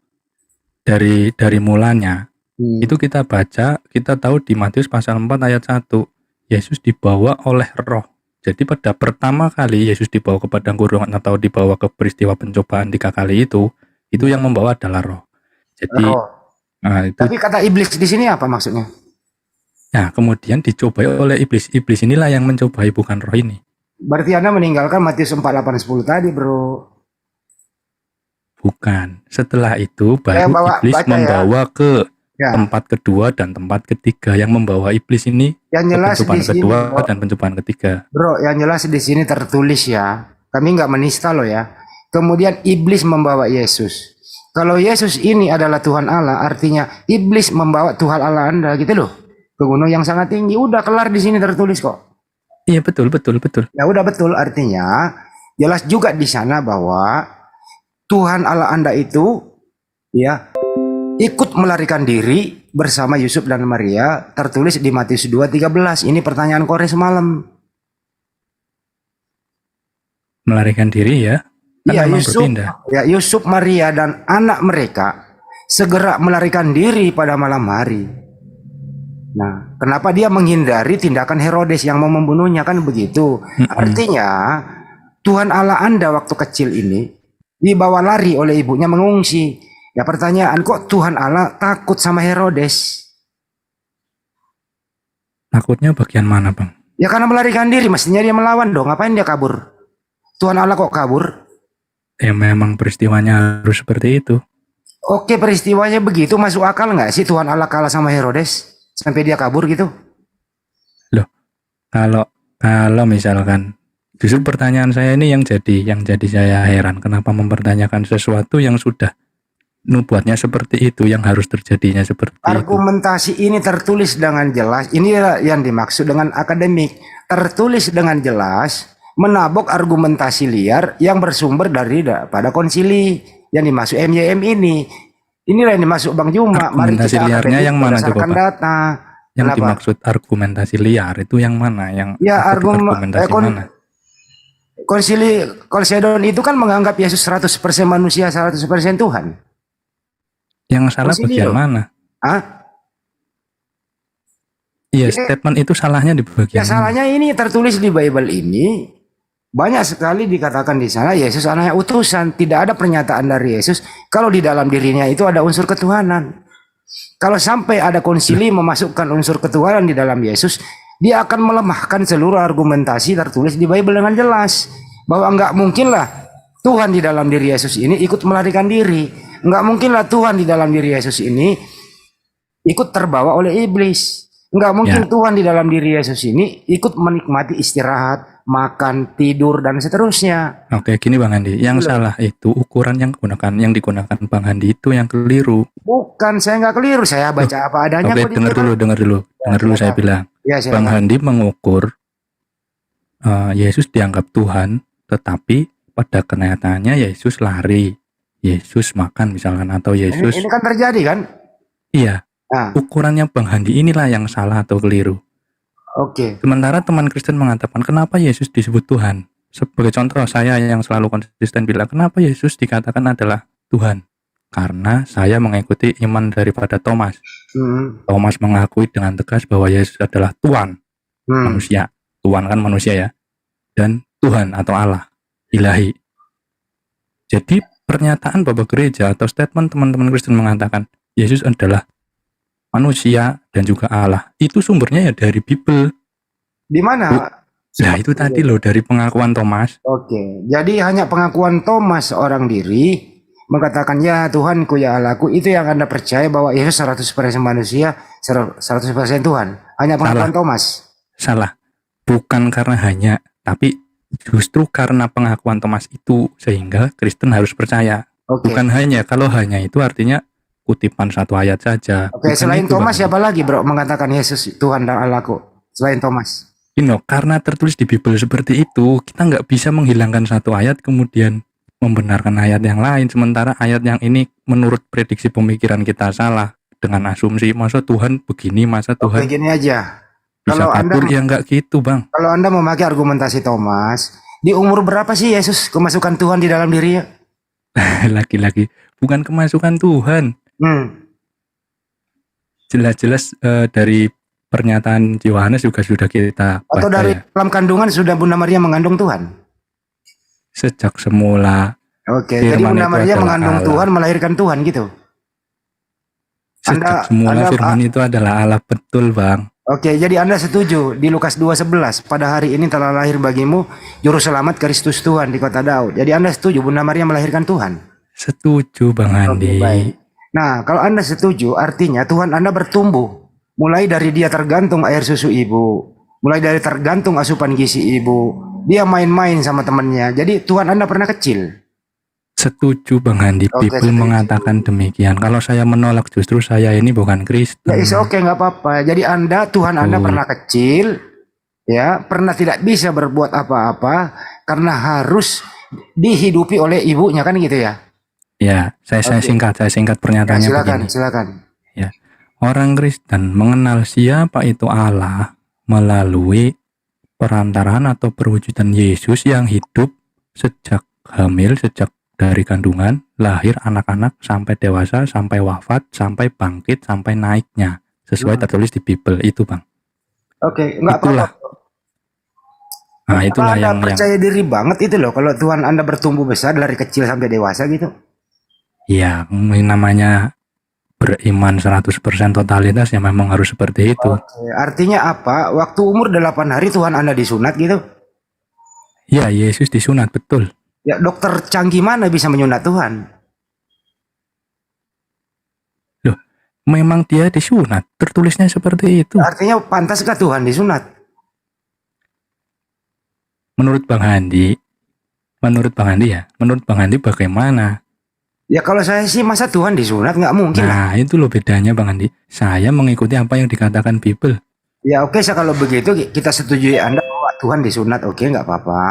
dari mulanya itu kita baca, kita tahu di Matius pasal 4 ayat 1, Yesus dibawa oleh roh. Jadi pada pertama kali Yesus dibawa ke padang gurun atau dibawa ke peristiwa pencobaan 3 kali itu yang membawa adalah roh. Jadi Roh. nah, itu. Tapi kata iblis di sini apa maksudnya? Nah, kemudian dicobai oleh iblis. Iblis inilah yang mencobai, bukan roh ini. Berarti Anda meninggalkan Matius 4, 8, 10 tadi, Bro. Bukan. Setelah itu baru iblis baca membawa ke Ya. tempat kedua dan tempat ketiga. Yang membawa iblis ini Yang ke jelas pencobaan di sini, kedua Bro. dan pencobaan ketiga. Bro, yang jelas di sini tertulis ya. Kami nggak menista loh ya. kemudian iblis membawa Yesus. Kalau Yesus ini adalah Tuhan Allah, artinya iblis membawa Tuhan Allah Anda gitu loh. Ke gunung yang sangat tinggi. Udah kelar di sini tertulis kok. Iya, betul, betul, betul. Ya udah betul, artinya jelas juga di sana bahwa Tuhan Allah Anda itu ya ikut melarikan diri bersama Yusuf dan Maria, tertulis di Matius 2:13. Ini pertanyaan Kore semalam. Melarikan diri ya. Kan Iya, memang Yusuf, berpindah. ya Yusuf, Maria dan anak mereka segera melarikan diri pada malam hari. Nah, kenapa dia menghindari tindakan Herodes yang mau membunuhnya, kan begitu? Artinya Tuhan Allah Anda waktu kecil ini dibawa lari oleh ibunya mengungsi. Ya pertanyaan, kok Tuhan Allah takut sama Herodes? Takutnya bagian mana, Bang? Ya karena melarikan diri, mestinya dia melawan dong. Ngapain dia kabur? Tuhan Allah kok kabur? Ya memang peristiwanya harus seperti itu. Oke, peristiwanya begitu, masuk akal nggak sih Tuhan Allah kalah sama Herodes sampai dia kabur gitu? Loh, kalau misalkan justru pertanyaan saya ini yang jadi saya heran, kenapa mempertanyakan sesuatu yang sudah nubuatnya seperti itu, yang harus terjadinya seperti itu. Argumentasi ini tertulis dengan jelas. Ini yang dimaksud dengan akademik. Tertulis dengan jelas, menabok argumentasi liar yang bersumber pada konsili yang dimaksud MYM ini. Inilah yang dimaksud Bang Juma. Mari Argumentasi kita liarnya akademik yang mana berdasarkan coba, Pak? data. Yang Kenapa? dimaksud argumentasi liar itu yang mana? Yang Ya, argumentasi mana? Konsili Kolsedon itu kan menganggap Yesus 100% manusia, 100% Tuhan. Yang salah Konsili bagian loh. mana? Hah? Iya, Ini- statement itu salahnya di bagian Ya salahnya ini tertulis di Bible ini banyak sekali dikatakan di sana Yesus anaknya utusan. Tidak ada pernyataan dari Yesus kalau di dalam dirinya itu ada unsur ketuhanan. Kalau sampai ada konsili memasukkan unsur ketuhanan di dalam Yesus, dia akan melemahkan seluruh argumentasi tertulis di Bible dengan jelas bahwa enggak mungkinlah Tuhan di dalam diri Yesus ini ikut melarikan diri. Enggak mungkinlah Tuhan di dalam diri Yesus ini ikut terbawa oleh iblis. Enggak mungkin Ya. Tuhan di dalam diri Yesus ini ikut menikmati istirahat, makan, tidur, dan seterusnya. Oke, gini Bang Andi, yang salah itu ukuran yang digunakan Bang Andi itu yang keliru. Bukan, saya nggak keliru. Saya baca apa adanya. Oke, kok di dengar Quran. dulu saya bilang. Ya, Bang silakan. Andi mengukur Yesus dianggap Tuhan, tetapi pada kenyataannya Yesus lari, Yesus makan misalkan, atau Yesus Ini kan terjadi kan? iya. Nah, Ukurannya Bang Andi inilah yang salah atau keliru. oke. Sementara teman Kristen mengatakan, kenapa Yesus disebut Tuhan? Sebagai contoh, saya yang selalu konsisten bilang, kenapa Yesus dikatakan adalah Tuhan? Karena saya mengikuti iman daripada Thomas. Hmm, Thomas mengakui dengan tegas bahwa Yesus adalah Tuhan hmm. manusia. Tuhan kan manusia ya. Dan Tuhan atau Allah, ilahi. Jadi pernyataan Bapak Gereja atau statement teman-teman Kristen mengatakan, Yesus adalah manusia dan juga Allah. Itu sumbernya ya dari Bible. Di mana? Nah itu tadi loh dari pengakuan Thomas. Oke. Jadi hanya pengakuan Thomas seorang diri mengatakan ya Tuhanku ya Allahku, itu yang Anda percaya bahwa Yesus 100% manusia, 100% Tuhan. Hanya pengakuan Thomas. Salah. Bukan karena hanya, tapi justru karena pengakuan Thomas itu sehingga Kristen harus percaya. Oke. Bukan hanya, kalau hanya itu artinya kutipan satu ayat saja. Oke, Bukan selain itu, Thomas Bang. siapa lagi, Bro, mengatakan Yesus Tuhan dan Allahku? Selain Thomas. Karena tertulis di Bible seperti itu, kita nggak bisa menghilangkan satu ayat kemudian membenarkan ayat yang lain, sementara ayat yang ini menurut prediksi pemikiran kita salah dengan asumsi masa Tuhan begini, masa Oke, Tuhan gini aja. bisa Kalau Anda kabur, ya nggak gitu Bang. Kalau Anda memakai argumentasi Thomas, di umur berapa sih Yesus kemasukan Tuhan di dalam dirinya? Lagi-lagi bukan kemasukan Tuhan, jelas-jelas dari pernyataan Yohanes juga sudah kita Atau baca dari ya. dalam kandungan sudah Bunda Maria mengandung Tuhan? Sejak semula, Oke, jadi Firman Bunda itu Maria adalah mengandung Allah. Tuhan, melahirkan Tuhan gitu. sejak semula firman itu adalah Allah, betul Bang. Oke, jadi Anda setuju di Lukas 2:11, pada hari ini telah lahir bagimu juru selamat Kristus Tuhan di kota Daud. Jadi Anda setuju Bunda Maria melahirkan Tuhan? Setuju Bang Andi. Oke, baik. Nah, kalau Anda setuju, artinya Tuhan Anda bertumbuh. Mulai dari dia tergantung air susu ibu, mulai dari tergantung asupan gizi ibu, dia main-main sama temannya. Jadi Tuhan Anda pernah kecil. setuju Bang Handi. Oke, People setuju. mengatakan demikian. Kalau saya menolak justru saya ini bukan Kristen. Ya is oke, nggak apa-apa. Jadi Tuhan Anda Betul. pernah kecil, ya, pernah tidak bisa berbuat apa-apa karena harus dihidupi oleh ibunya kan gitu ya. Ya, saya Oke. singkat Ya, pernyataannya silakan, begini. silakan. Orang Kristen mengenal siapa itu Allah melalui perantaraan atau perwujudan Yesus yang hidup sejak hamil, sejak dari kandungan, lahir anak-anak sampai dewasa, sampai wafat, sampai bangkit, sampai naiknya. Sesuai tertulis di Bible itu, Bang. Oke, nggak Itulah. apa-apa. Nah, itulah Anda yang percaya diri banget itu loh, kalau Tuhan Anda bertumbuh besar dari kecil sampai dewasa gitu. ya namanya beriman 100% totalitas ya memang harus seperti itu. Oke, artinya apa? Waktu umur 8 hari Tuhan Anda disunat gitu. Ya, Yesus disunat, betul. Ya, dokter canggih mana bisa menyunat Tuhan? Memang dia disunat, tertulisnya seperti itu. Artinya pantaskah Tuhan disunat? Menurut Bang Handi ya, menurut Bang Handi bagaimana? Ya kalau saya sih masa Tuhan disunat nggak mungkin lah. Nah, itu loh bedanya Bang Handi. Saya mengikuti apa yang dikatakan Bible. Ya oke, kalau begitu kita setujui Anda bahwa Tuhan disunat, oke nggak apa-apa.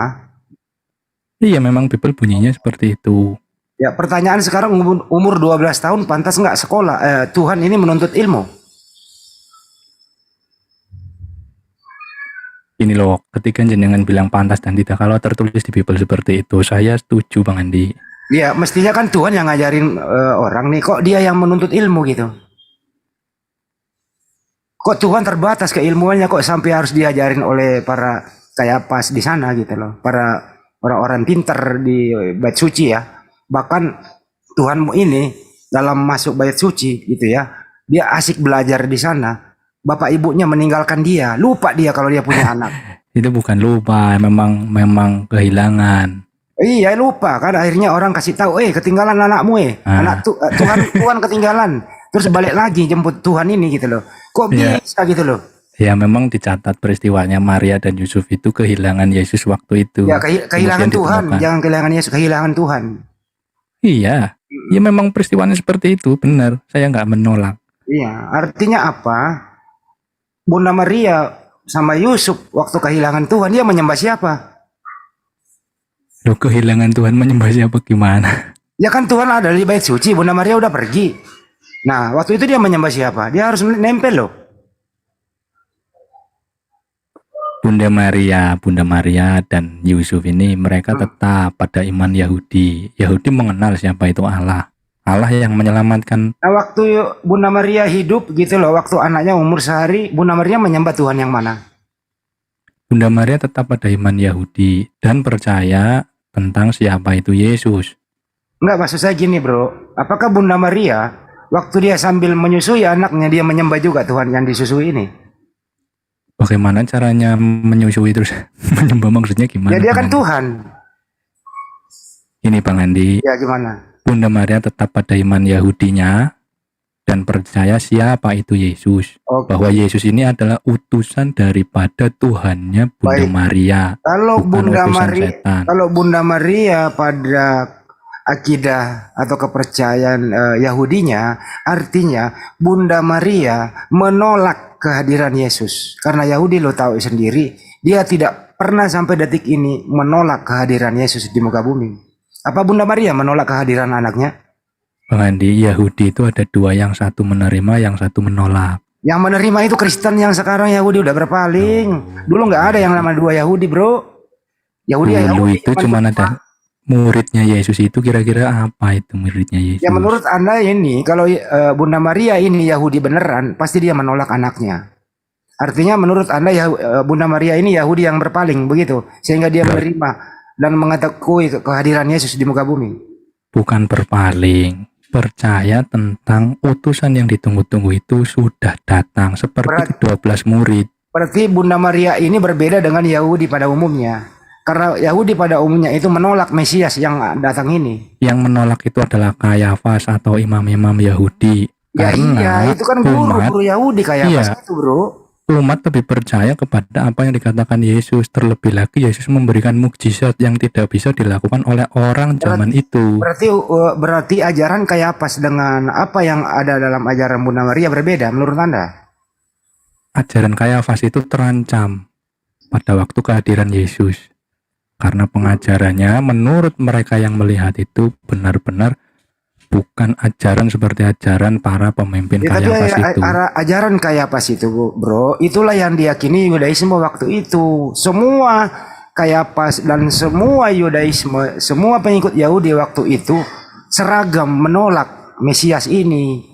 Iya, memang Bible bunyinya seperti itu. Ya pertanyaan sekarang umur 12 tahun pantas nggak sekolah? Tuhan ini menuntut ilmu. Ini loh, ketika jenengan bilang pantas dan tidak, kalau tertulis di Bible seperti itu, saya setuju Bang Handi. Ya mestinya kan Tuhan yang ngajarin orang nih, kok dia yang menuntut ilmu gitu. Kok Tuhan terbatas keilmuannya, kok sampai harus diajarin oleh para kayak pas di sana gitu loh, para orang-orang pinter di bait suci ya. Bahkan Tuhanmu ini dalam masuk bait suci gitu ya, dia asik belajar di sana. Bapak ibunya meninggalkan dia, lupa dia kalau dia punya anak. Itu bukan lupa, memang kehilangan. Iya lupa kan, akhirnya orang kasih tahu, ketinggalan anakmu anak Tuhan ketinggalan, terus balik lagi jemput Tuhan ini gitu loh. Kok Iya. bisa gitu loh? Ya memang dicatat peristiwanya Maria dan Yusuf itu kehilangan Yesus waktu itu. Ya kehilangan Kemudian Tuhan, ditemukan. jangan kehilangan Yesus, kehilangan Tuhan. Iya, ya memang peristiwanya seperti itu, benar. Saya nggak menolak. Iya, artinya apa? Bunda Maria sama Yusuf waktu kehilangan Tuhan, dia menyembah siapa? Loh, kehilangan Tuhan menyembah siapa gimana? Ya kan Tuhan ada di bait suci, Bunda Maria udah pergi. Nah, waktu itu dia menyembah siapa? Dia harus nempel loh. Bunda Maria dan Yusuf ini mereka tetap pada iman Yahudi. Yahudi mengenal siapa itu Allah. Allah yang menyelamatkan. Nah, waktu Bunda Maria hidup gitu loh, waktu anaknya umur sehari, Bunda Maria menyembah Tuhan yang mana? Bunda Maria tetap pada iman Yahudi dan percaya tentang siapa itu Yesus. Enggak, maksud saya gini bro, apakah Bunda Maria waktu dia sambil menyusui anaknya, dia menyembah juga Tuhan yang disusui ini? Bagaimana caranya menyusui terus menyembah, maksudnya gimana? Ya dia Bang kan Andi? Tuhan. Ini Bang Andi, Ya gimana? Bunda Maria tetap pada iman Yahudinya dan percaya siapa itu Yesus. Oke. Bahwa Yesus ini adalah utusan daripada Tuhannya Bunda Baik. Maria. Kalau bukan Bunda utusan Maria, setan. kalau Bunda Maria pada akidah atau kepercayaan Yahudinya, artinya Bunda Maria menolak kehadiran Yesus. Karena Yahudi lo tahu sendiri, dia tidak pernah sampai detik ini menolak kehadiran Yesus di muka bumi. Apa Bunda Maria menolak kehadiran anaknya? Bang Andi, Yahudi itu ada dua, yang satu menerima, yang satu menolak. Yang menerima itu Kristen, yang sekarang Yahudi udah berpaling. Dulu nggak ada yang namanya dua Yahudi bro. Yahudi ya Dulu Yahudi. itu cuma ada muridnya Yesus itu, kira-kira apa itu muridnya Yesus? Ya menurut Anda ini, kalau Bunda Maria ini Yahudi beneran, pasti dia menolak anaknya. Artinya menurut Anda Bunda Maria ini Yahudi yang berpaling begitu, sehingga dia menerima dan mengakui kehadiran Yesus di muka bumi. Bukan berpaling, percaya tentang utusan yang ditunggu-tunggu itu sudah datang, seperti 12 murid. Berarti Bunda Maria ini berbeda dengan Yahudi pada umumnya. Karena Yahudi pada umumnya itu menolak Mesias yang datang ini. Yang menolak itu adalah Kayafas atau imam-imam Yahudi. Ya Karena iya, itu kan umat, guru Yahudi kayak Iya. apa itu bro? umat lebih percaya kepada apa yang dikatakan Yesus. Terlebih lagi Yesus memberikan mukjizat yang tidak bisa dilakukan oleh orang zaman itu. Berarti ajaran Kayapas dengan apa yang ada dalam ajaran Bunda Maria berbeda menurut Anda? Ajaran Kayafas itu terancam pada waktu kehadiran Yesus. Karena pengajarannya menurut mereka yang melihat itu benar-benar bukan ajaran seperti ajaran para pemimpin Ya, tapi Kayafas itu. ajaran Kayapas itu, bro, itulah yang diyakini Yudaisme waktu itu. Semua Kayapas dan semua Yudaisme, semua pengikut Yahudi waktu itu seragam menolak Mesias ini.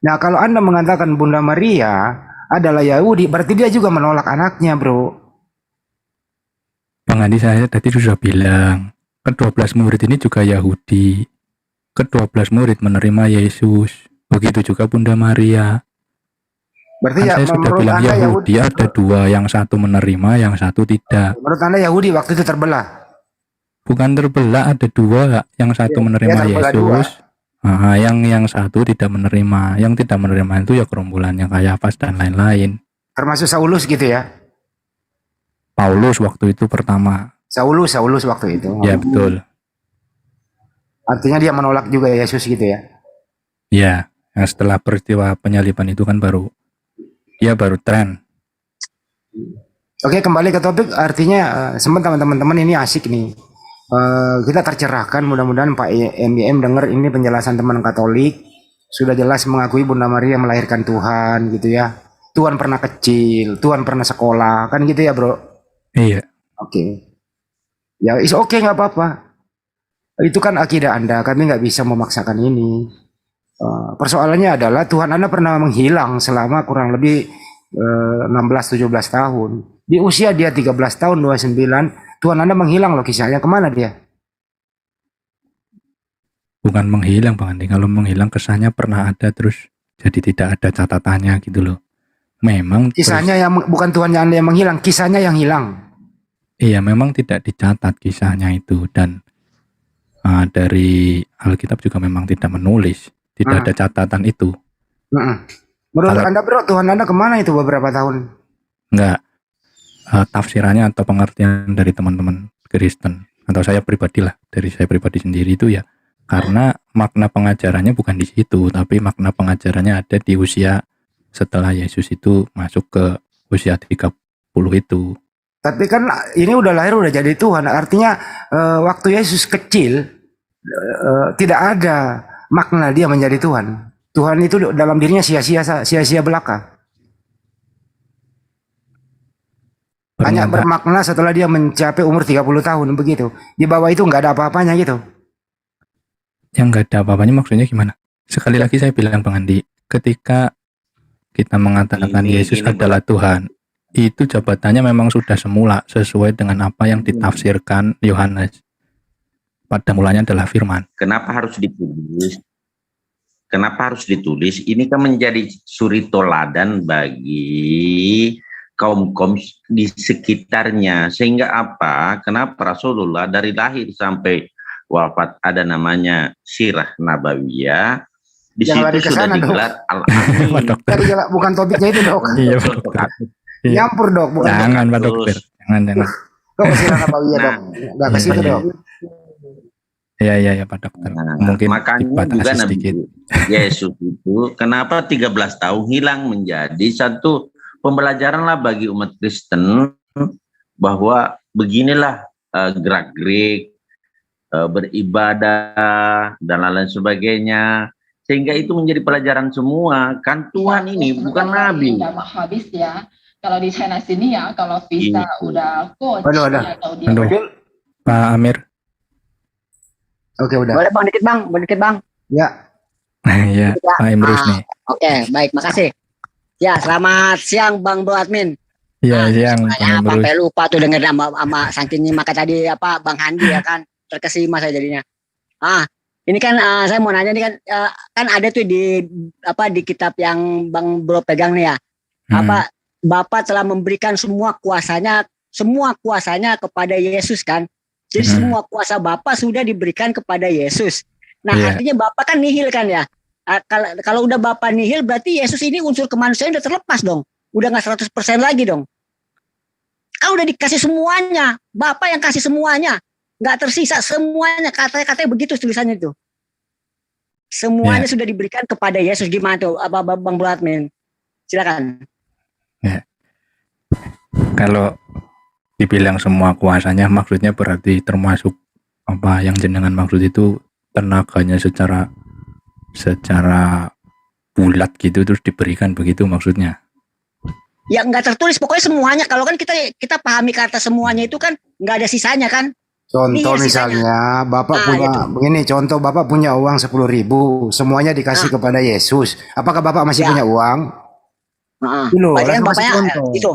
Nah, kalau Anda mengatakan Bunda Maria adalah Yahudi, berarti dia juga menolak anaknya, bro. Bang Andi, saya tadi sudah bilang, ke-12 murid ini juga Yahudi. Ke-12 murid menerima Yesus. Begitu juga Bunda Maria. Berarti Kan ya saya sudah menurut bilang Anda Yahudi ada dua, yang satu menerima, yang satu tidak. Menurut Anda Yahudi waktu itu terbelah. Bukan terbelah, ada dua, yang satu menerima terbelah Yesus. Nah, yang satu tidak menerima. Yang tidak menerima itu ya kerombolannya Kayafas dan lain-lain. Termasuk Saulus gitu ya. Paulus waktu itu pertama. Saulus waktu itu. Ya betul. Artinya dia menolak juga Yesus gitu ya. Ya, nah setelah peristiwa penyaliban itu kan baru tren. Oke, kembali ke topik. Artinya teman-teman ini asik nih. Kita tercerahkan, mudah-mudahan Pak MYM dengar ini penjelasan teman Katolik. Sudah jelas mengakui Bunda Maria melahirkan Tuhan gitu ya. Tuhan pernah kecil, Tuhan pernah sekolah, kan gitu ya, bro. Iya. Oke. Ya, is oke, nggak apa-apa. Itu kan akidah Anda, kami nggak bisa memaksakan ini. Persoalannya adalah Tuhan Anda pernah menghilang selama kurang lebih 16-17 tahun. Di usia dia 13 tahun, 29, Tuhan Anda menghilang loh kisahnya. Kemana dia? Bukan menghilang Bang Andi. Kalau menghilang kesannya pernah ada terus jadi tidak ada catatannya gitu loh. Memang Kisahnya yang bukan Tuhan Anda yang menghilang, kisahnya yang hilang. Iya, memang tidak dicatat kisahnya itu, dan dari Alkitab juga memang tidak menulis, tidak ada catatan itu. Menurut Kalau- Anda, bro, Tuhan Anda kemana itu beberapa tahun? Enggak, tafsirannya atau pengertian dari teman-teman Kristen atau saya pribadi lah, dari saya pribadi sendiri itu ya, karena makna pengajarannya bukan di situ, tapi makna pengajarannya ada di usia setelah Yesus itu masuk ke usia 30 itu. Tapi kan ini udah lahir udah jadi Tuhan. Artinya waktu Yesus kecil tidak ada makna dia menjadi Tuhan. Tuhan itu dalam dirinya sia-sia belaka. Hanya bermakna setelah dia mencapai umur 30 tahun begitu. Di bawah itu nggak ada apa-apanya gitu. Yang nggak ada apa-apanya maksudnya gimana? Sekali lagi saya bilang Bang Andi, ketika kita mengatakan Yesus adalah Tuhan, itu jabatannya memang sudah semula sesuai dengan apa yang ditafsirkan Yohanes. Pada mulanya adalah firman. Kenapa harus ditulis? Kenapa harus ditulis? Ini kan menjadi suri toladan bagi kaum-kaum di sekitarnya. Sehingga apa? Kenapa Rasulullah dari lahir sampai wafat ada namanya Sirah Nabawiyah. Di Jangan situ sudah digelar Al-Amin. Bukan topiknya itu, Dok. Iya, Pak Dokter. Iya. Nyampur, Dok. Bukan. Jangan Pak Dokter. Jangan. Kok Sirah Nabawiyah, Dok? Nggak ke situ, Dok. Iya Pak Dokter. Mungkin makanya juga dibatasi Nabi sedikit. Yesus itu kenapa 13 tahun hilang menjadi satu pembelajaran lah bagi umat Kristen bahwa beginilah gerak-gerik beribadah dan lain-lain sebagainya, sehingga itu menjadi pelajaran semua. Kan Tuhan ini bukan nabi. Udah habis ya. Kalau di China sini ya, kalau visa udah coach atau dia Pak Amir. Oke, udah. Boleh bang, dikit bang. Ya. Iya, Pak Emrus nih. Oke, baik, makasih. Ya, selamat siang Bang Bro Admin. Iya, siang Pak Saya Emrus. sampai lupa tuh denger sama saking nyimak tadi Bang Handi ya kan, terkesima saya jadinya. Ini kan saya mau nanya nih kan, kan ada tuh di kitab yang Bang Bro pegang nih ya. Bapak telah memberikan semua kuasanya kepada Yesus kan. Jadi semua kuasa Bapak sudah diberikan kepada Yesus. Nah, artinya Bapak kan nihil kan ya. Kalau udah Bapak nihil berarti Yesus ini unsur kemanusiaan udah terlepas dong. Udah nggak 100% lagi dong. Kan udah dikasih semuanya. Bapak yang kasih semuanya. Nggak tersisa semuanya. Katanya begitu tulisannya itu. Semuanya sudah diberikan kepada Yesus. Gimana tuh Bang Bro Admin? Silakan. Ya. Kalau dibilang semua kuasanya, maksudnya berarti termasuk apa yang jenengan maksud itu tenaganya secara bulat gitu terus diberikan begitu maksudnya? Ya nggak tertulis, pokoknya semuanya. Kalau kan kita pahami kata semuanya itu kan nggak ada sisanya kan. Contoh Iya, misalnya Bapak punya begini, contoh Bapak punya uang 10.000, semuanya dikasih kepada Yesus. Apakah Bapak masih punya uang? Itu loh, Kan langsung kasih bapaknya contoh. gitu.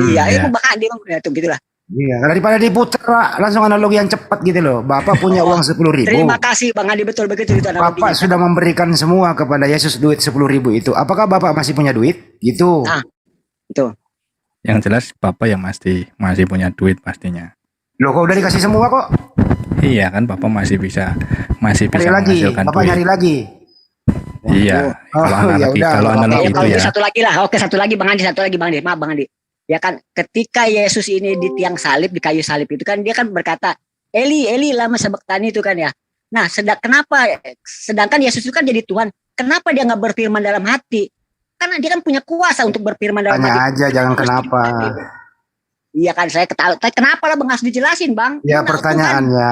Iya, itu bahkan dia tuh gitulah. Iya, daripada diputer langsung analogi yang cepat gitu loh. Bapak punya uang 10.000. Terima kasih Bang Andi, betul begitu itu analoginya. Bapak sudah memberikan semua kepada Yesus duit 10.000 itu. Apakah Bapak masih punya duit? Gitu. Itu. Yang jelas Bapak yang masih punya duit pastinya. Loh, kok udah dikasih semua kok? Iya kan, Bapak masih bisa Nyari lagi, menghasilkan Bapak duit. nyari lagi. Iya, kalau analogi ya udah, kalau Bapak. analogi Kalau itu ya. satu lagi lah. Oke, satu lagi Bang Andi, Maaf Bang Andi. Ya kan ketika Yesus ini di tiang salib, di kayu salib itu kan dia kan berkata, Eli, Eli lama sabachthani itu kan ya. Nah, sedangkan Yesus itu kan jadi Tuhan, kenapa dia nggak berfirman dalam hati? Karena dia kan punya kuasa untuk berfirman dalam hati. Tanya aja, jangan kenapa. Iya kan, saya ketahui. Kenapa lah Bang, harus dijelasin Bang? Ya pertanyaannya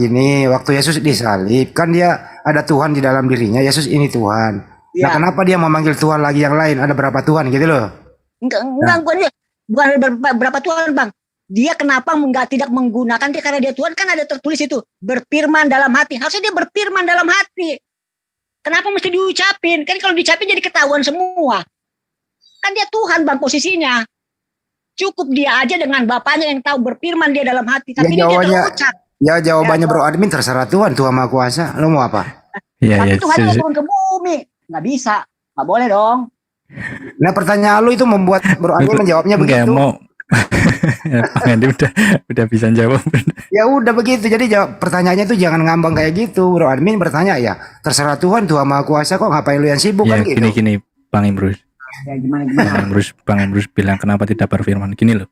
gini, waktu Yesus disalib kan dia ada Tuhan di dalam dirinya, Yesus ini Tuhan. Nah, kenapa dia memanggil Tuhan lagi yang lain? Ada berapa Tuhan gitu loh? Enggak, bukan berapa Tuhan Bang. Dia kenapa tidak menggunakan dia karena dia Tuhan, kan ada tertulis itu berfirman dalam hati. Harusnya dia berfirman dalam hati. Kenapa mesti diucapin? Kan kalau diucapin jadi ketahuan semua. Kan dia Tuhan Bang posisinya. Cukup dia aja dengan bapaknya yang tahu berfirman dia dalam hati. Tapi dia terucap. Ya jawabannya Bro Admin terserah Tuhan Maha Kuasa. Lo mau apa? Tapi Tuhan yang turun ke bumi. Nggak bisa. Nggak boleh dong. Nah pertanyaan lu itu membuat Bro Admin menjawabnya begitu. Enggak mau. Bang Andi udah bisa jawab. Ya udah begitu. Jadi pertanyaannya itu jangan ngambang kayak gitu. Bro Admin bertanya ya terserah Tuhan Maha Kuasa, kok ngapain lu yang sibuk Ya kan gitu. gini Bang Imrus. Ya gimana? Bang Emrus bilang kenapa tidak berfirman gini loh.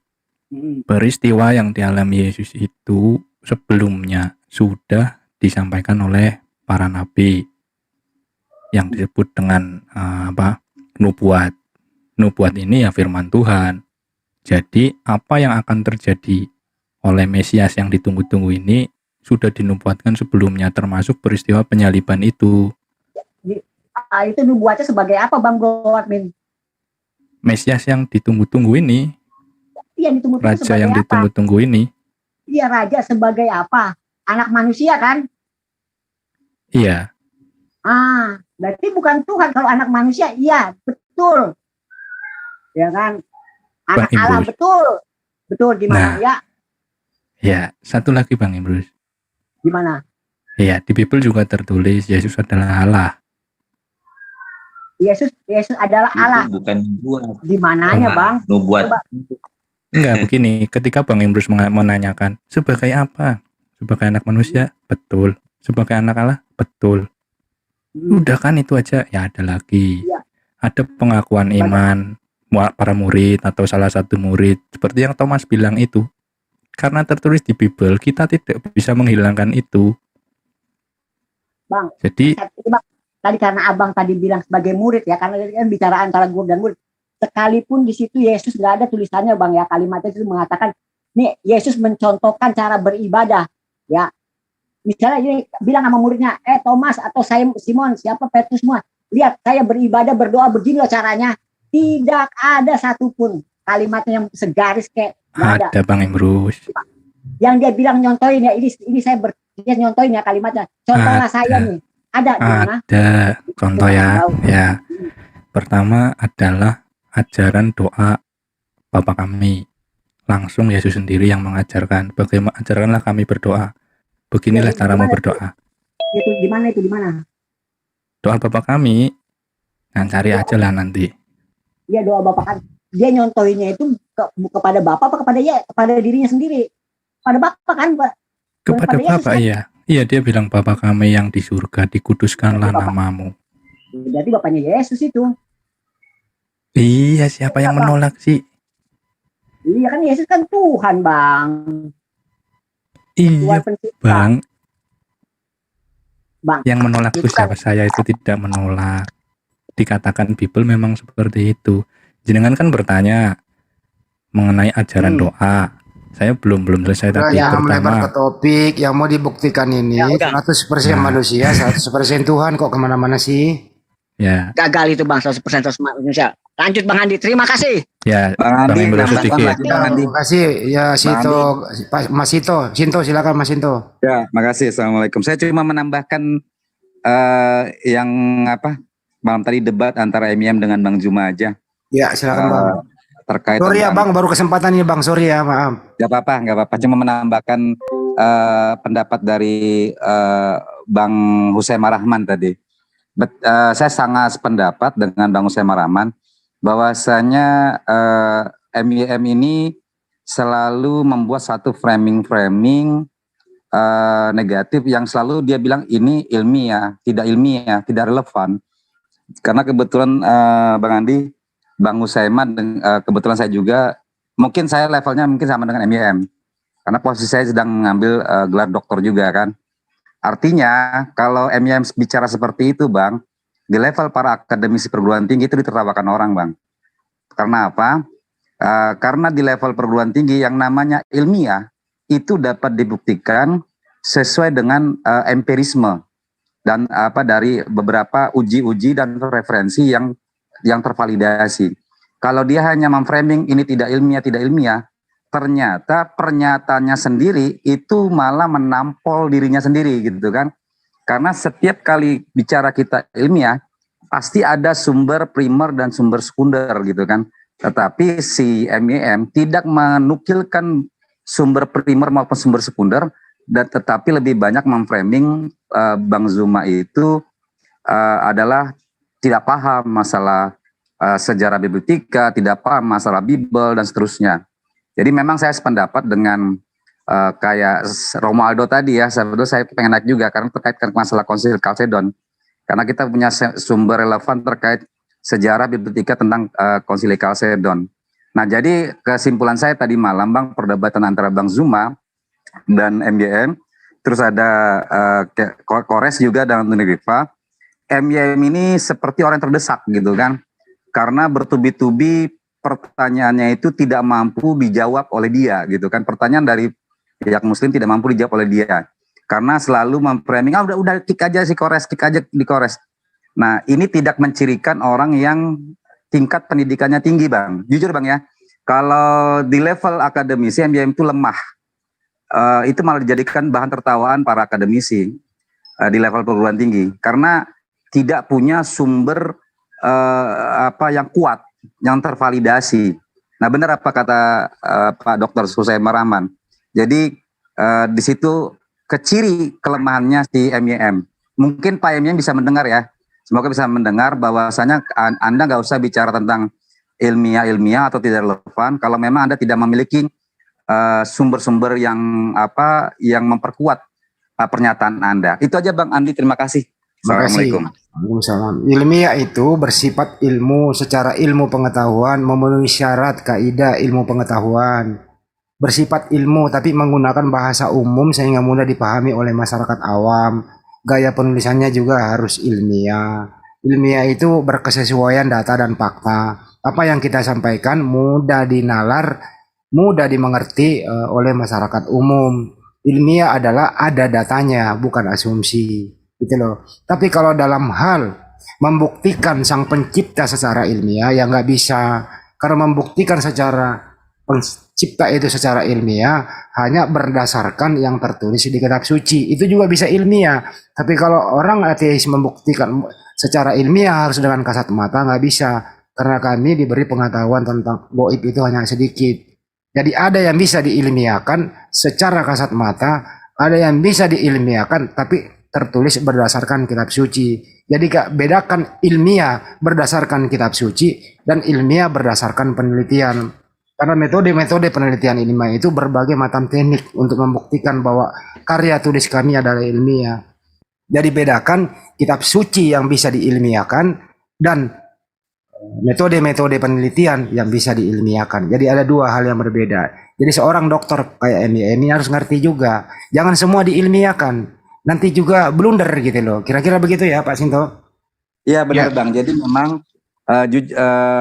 Peristiwa yang dialami Yesus itu sebelumnya sudah disampaikan oleh para nabi yang disebut dengan nubuat. Nubuat ini ya firman Tuhan. Jadi apa yang akan terjadi oleh Mesias yang ditunggu-tunggu ini sudah dinubuatkan sebelumnya, termasuk peristiwa penyaliban itu. Itu nubuatnya sebagai apa Bang Bro Admin? Mesias yang ditunggu-tunggu ini, raja yang ditunggu-tunggu ini. Iya, raja sebagai apa? Anak manusia kan? Iya. Berarti bukan Tuhan kalau anak manusia. Iya, betul. Ya kan? Anak Allah, betul. Betul, gimana? Nah, ya, satu lagi Bang Imrus. Gimana? Iya, di Bible juga tertulis Yesus adalah Allah. Yesus adalah Allah. Itu bukan nubuat. Di mananya, Bang? Nubuat. Enggak, begini, ketika Bang Imrus menanyakan, sebagai apa? Sebagai anak manusia? Betul. Sebagai anak Allah? Betul. Udah kan itu aja. Ya ada lagi. Ya. Ada pengakuan iman para murid atau salah satu murid. Seperti yang Thomas bilang itu. Karena tertulis di Bible, kita tidak bisa menghilangkan itu. Bang, jadi tadi karena abang tadi bilang sebagai murid ya, karena kan bicara antara guru dan murid, sekalipun di situ Yesus nggak ada tulisannya Bang ya, kalimatnya itu mengatakan nih Yesus mencontohkan cara beribadah ya, misalnya ini bilang sama muridnya, Thomas atau saya Simon siapa Petrus semua, lihat saya beribadah berdoa begini loh caranya, tidak ada satupun kalimatnya yang segaris kayak ada Bang Imrus yang dia bilang nyontoin ya, ini saya dia nyontoin ya kalimatnya, contohlah saya nih. Ada contoh ya. Pertama adalah ajaran doa Bapa kami. Langsung Yesus sendiri yang mengajarkan. Bagaimana ajarkanlah kami berdoa. Beginilah caramu berdoa. Itu di mana? Doa Bapa kami. Nah, cari aja lah nanti. Iya, doa Bapa kan. Dia nyontoinnya itu kepada Bapa apa kepada dirinya sendiri? Pada Bapa kan, Pak. Kepada Bapa, iya. Iya, dia bilang Bapa kami yang di surga, dikuduskanlah namamu. Berarti Bapaknya Yesus itu. Iya, siapa yang menolak sih? Iya kan Yesus kan Tuhan, Bang. Iya, Tuhan pencipta. Bang. Bang. Yang menolak itu Itu kan siapa? Saya itu tidak menolak. Dikatakan Bible memang seperti itu. Jenengan kan bertanya mengenai ajaran doa. Saya belum selesai Udah tadi. ya melebar ke Pertama, topik yang mau dibuktikan ini Ya, udah. 100% Nah. manusia, 100% Tuhan, kok kemana-mana sih? ya, gagal itu Bang 100% Indonesia. Lanjut Bang Andi, terima kasih. ya, Bang Bang Andi, Imro tambahkan sedikit. lagi Bang Andi. Terima kasih ya Sito, Mas Sinto, silakan Mas Sinto. Ya, makasih. Assalamualaikum. Saya cuma menambahkan yang apa malam tadi debat antara MIM dengan Bang Juma aja Ya silakan Bang. terkait Sorry ya tentang- Bang, baru kesempatan ini Bang, sorry ya, maaf. Gak apa-apa. Cuma menambahkan pendapat dari Bang Husaimar Rahman tadi. Saya sangat sependapat dengan Bang Husaimar Rahman bahwasanya MIM ini selalu membuat satu framing negatif yang selalu dia bilang ini ilmiah, tidak relevan. Karena kebetulan Bang Andi, Bang Husaimar, kebetulan saya juga, mungkin saya levelnya mungkin sama dengan MIM. Karena posisi saya sedang mengambil gelar doktor juga kan. Artinya kalau MIM bicara seperti itu Bang, di level para akademisi perguruan tinggi itu ditertawakan orang Bang. Karena apa? Karena di level perguruan tinggi yang namanya ilmiah itu dapat dibuktikan sesuai dengan empirisme dan dari beberapa uji-uji dan referensi yang tervalidasi. Kalau dia hanya memframing ini tidak ilmiah, ternyata pernyataannya sendiri itu malah menampol dirinya sendiri gitu kan. Karena setiap kali bicara kita ilmiah pasti ada sumber primer dan sumber sekunder gitu kan. Tetapi si MIM tidak menukilkan sumber primer maupun sumber sekunder, dan tetapi lebih banyak memframing Bang Zuma itu adalah tidak paham masalah sejarah bibliotika, tidak paham masalah Bible dan seterusnya. Jadi memang saya sependapat dengan kayak Romualdo tadi ya, sebetulnya saya pengen naik juga karena terkait masalah Konsil Chalcedon. Karena kita punya sumber relevan terkait sejarah bibliotika tentang Konsili Chalcedon. Nah, jadi kesimpulan saya tadi malam Bang, perdebatan antara Bang Zuma dan MYM, terus ada Kores juga dan Tunirifa. MYM ini seperti orang terdesak gitu kan, karena bertubi-tubi pertanyaannya itu tidak mampu dijawab oleh dia gitu kan. Pertanyaan dari pihak Muslim tidak mampu dijawab oleh dia, karena selalu memframing, udah kick aja si Kores, kick aja di Kores. Nah, ini tidak mencirikan orang yang tingkat pendidikannya tinggi Bang. Jujur Bang ya, kalau di level akademisi MYM itu lemah. Itu malah dijadikan bahan tertawaan para akademisi di level perguruan tinggi. Karena tidak punya sumber yang kuat, yang tervalidasi. Nah benar apa kata Pak Dr. Husaimar Rahman. Jadi di situ keciri kelemahannya si MYM. Mungkin Pak MYM bisa mendengar ya. Semoga bisa mendengar bahwasanya Anda nggak usah bicara tentang ilmiah atau tidak relevan kalau memang Anda tidak memiliki sumber-sumber yang memperkuat pernyataan Anda. Itu aja Bang Andi, terima kasih. Assalamualaikum. Waalaikumsalam. Ilmiah itu bersifat ilmu secara ilmu pengetahuan, memenuhi syarat kaidah ilmu pengetahuan. Bersifat ilmu tapi menggunakan bahasa umum sehingga mudah dipahami oleh masyarakat awam. Gaya penulisannya juga harus ilmiah. Ilmiah itu berkesesuaian data dan fakta. Apa yang kita sampaikan mudah dinalar, mudah dimengerti oleh masyarakat umum. Ilmiah adalah ada datanya, bukan asumsi. Gitu loh. Tapi kalau dalam hal membuktikan sang pencipta secara ilmiah, ya nggak bisa. Karena membuktikan secara pencipta itu secara ilmiah hanya berdasarkan yang tertulis di kitab suci, itu juga bisa ilmiah. Tapi kalau orang ateis membuktikan secara ilmiah harus dengan kasat mata, nggak bisa, karena kami diberi pengetahuan tentang gaib itu hanya sedikit. Jadi ada yang bisa diilmiahkan secara kasat mata, ada yang bisa diilmiahkan tapi tertulis berdasarkan kitab suci. Jadi bedakan ilmiah berdasarkan kitab suci dan ilmiah berdasarkan penelitian. Karena metode-metode penelitian ilmiah itu berbagai macam teknik untuk membuktikan bahwa karya tulis kami adalah ilmiah. Jadi bedakan kitab suci yang bisa diilmiahkan dan metode-metode penelitian yang bisa diilmiahkan. Jadi ada dua hal yang berbeda. Jadi seorang dokter kayak ini harus ngerti juga. Jangan semua diilmiahkan. Nanti juga blunder gitu loh. Kira-kira begitu ya Pak Sinto? Iya benar Bang. Jadi memang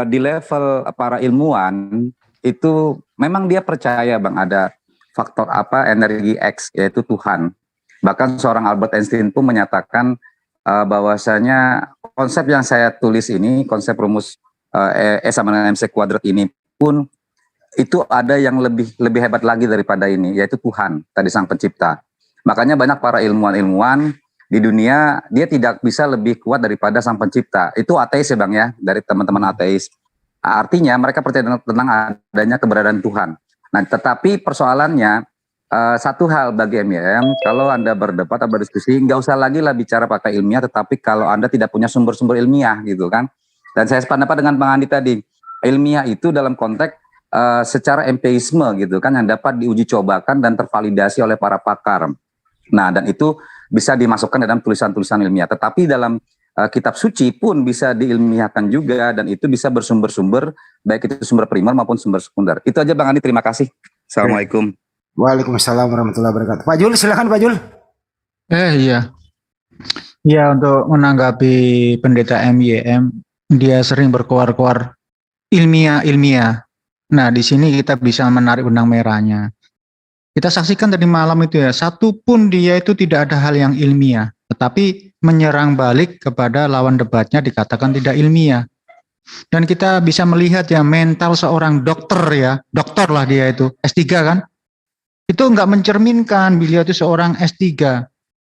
di level para ilmuwan itu memang dia percaya Bang ada faktor apa energi X yaitu Tuhan. Bahkan seorang Albert Einstein pun menyatakan bahwasanya konsep yang saya tulis ini, konsep rumus E sama dengan MC kuadrat ini pun itu ada yang lebih hebat lagi daripada ini, yaitu Tuhan, tadi Sang Pencipta. Makanya banyak para ilmuwan-ilmuwan di dunia dia tidak bisa lebih kuat daripada Sang Pencipta. Itu ateis ya Bang ya, dari teman-teman ateis. Artinya mereka percaya tentang adanya keberadaan Tuhan. Nah, tetapi persoalannya satu hal bagi MYM, kalau Anda berdebat atau berdiskusi, nggak usah lagi lah bicara pakai ilmiah, tetapi kalau Anda tidak punya sumber-sumber ilmiah gitu kan. Dan saya sependapat dengan Bang Andi tadi, ilmiah itu dalam konteks secara empirisme gitu kan, yang dapat diuji cobakan dan tervalidasi oleh para pakar. Nah, dan itu bisa dimasukkan dalam tulisan-tulisan ilmiah. Tetapi dalam kitab suci pun bisa diilmiahkan juga, dan itu bisa bersumber-sumber, baik itu sumber primer maupun sumber sekunder. Itu aja Bang Andi, terima kasih. Assalamualaikum. Waalaikumsalam warahmatullahi wabarakatuh. Pak Jul, silakan Pak Jul. Iya. Iya, untuk menanggapi pendeta MYM, dia sering berkoar-koar ilmiah. Nah, di sini kita bisa menarik benang merahnya. Kita saksikan tadi malam itu ya, satu pun dia itu tidak ada hal yang ilmiah, tetapi menyerang balik kepada lawan debatnya dikatakan tidak ilmiah. Dan kita bisa melihat ya mental seorang dokter ya, dokter lah dia itu, S3 kan, itu enggak mencerminkan beliau itu seorang S3.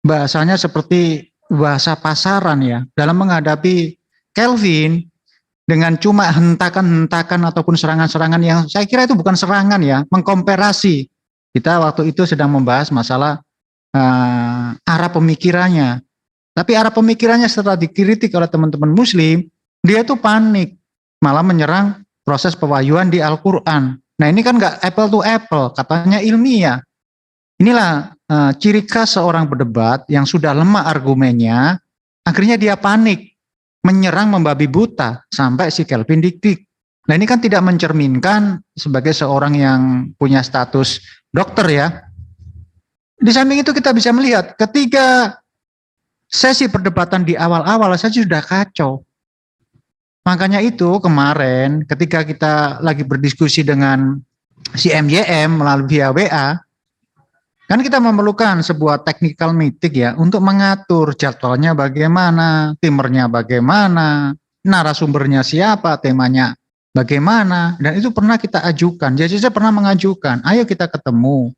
Bahasanya seperti bahasa pasaran ya, dalam menghadapi Kelvin dengan cuma hentakan-hentakan ataupun serangan-serangan yang saya kira itu bukan serangan ya, mengkomparasi. Kita waktu itu sedang membahas masalah arah pemikirannya. Tapi arah pemikirannya setelah dikritik oleh teman-teman Muslim, dia itu panik, malah menyerang proses pewahyuan di Al-Quran. Nah ini kan nggak apple to apple, katanya ilmiah. Inilah ciri khas seorang berdebat yang sudah lemah argumennya, akhirnya dia panik, menyerang membabi buta, sampai si Kelvin diktik. Nah ini kan tidak mencerminkan sebagai seorang yang punya status dokter ya. Di samping itu kita bisa melihat ketika sesi perdebatan di awal-awal saja sudah kacau. Makanya itu kemarin ketika kita lagi berdiskusi dengan si MYM melalui via WA, kan kita memerlukan sebuah technical meeting ya untuk mengatur jadwalnya bagaimana, timernya bagaimana, narasumbernya siapa, temanya bagaimana, dan itu pernah kita ajukan. Jadi saya pernah mengajukan, ayo kita ketemu,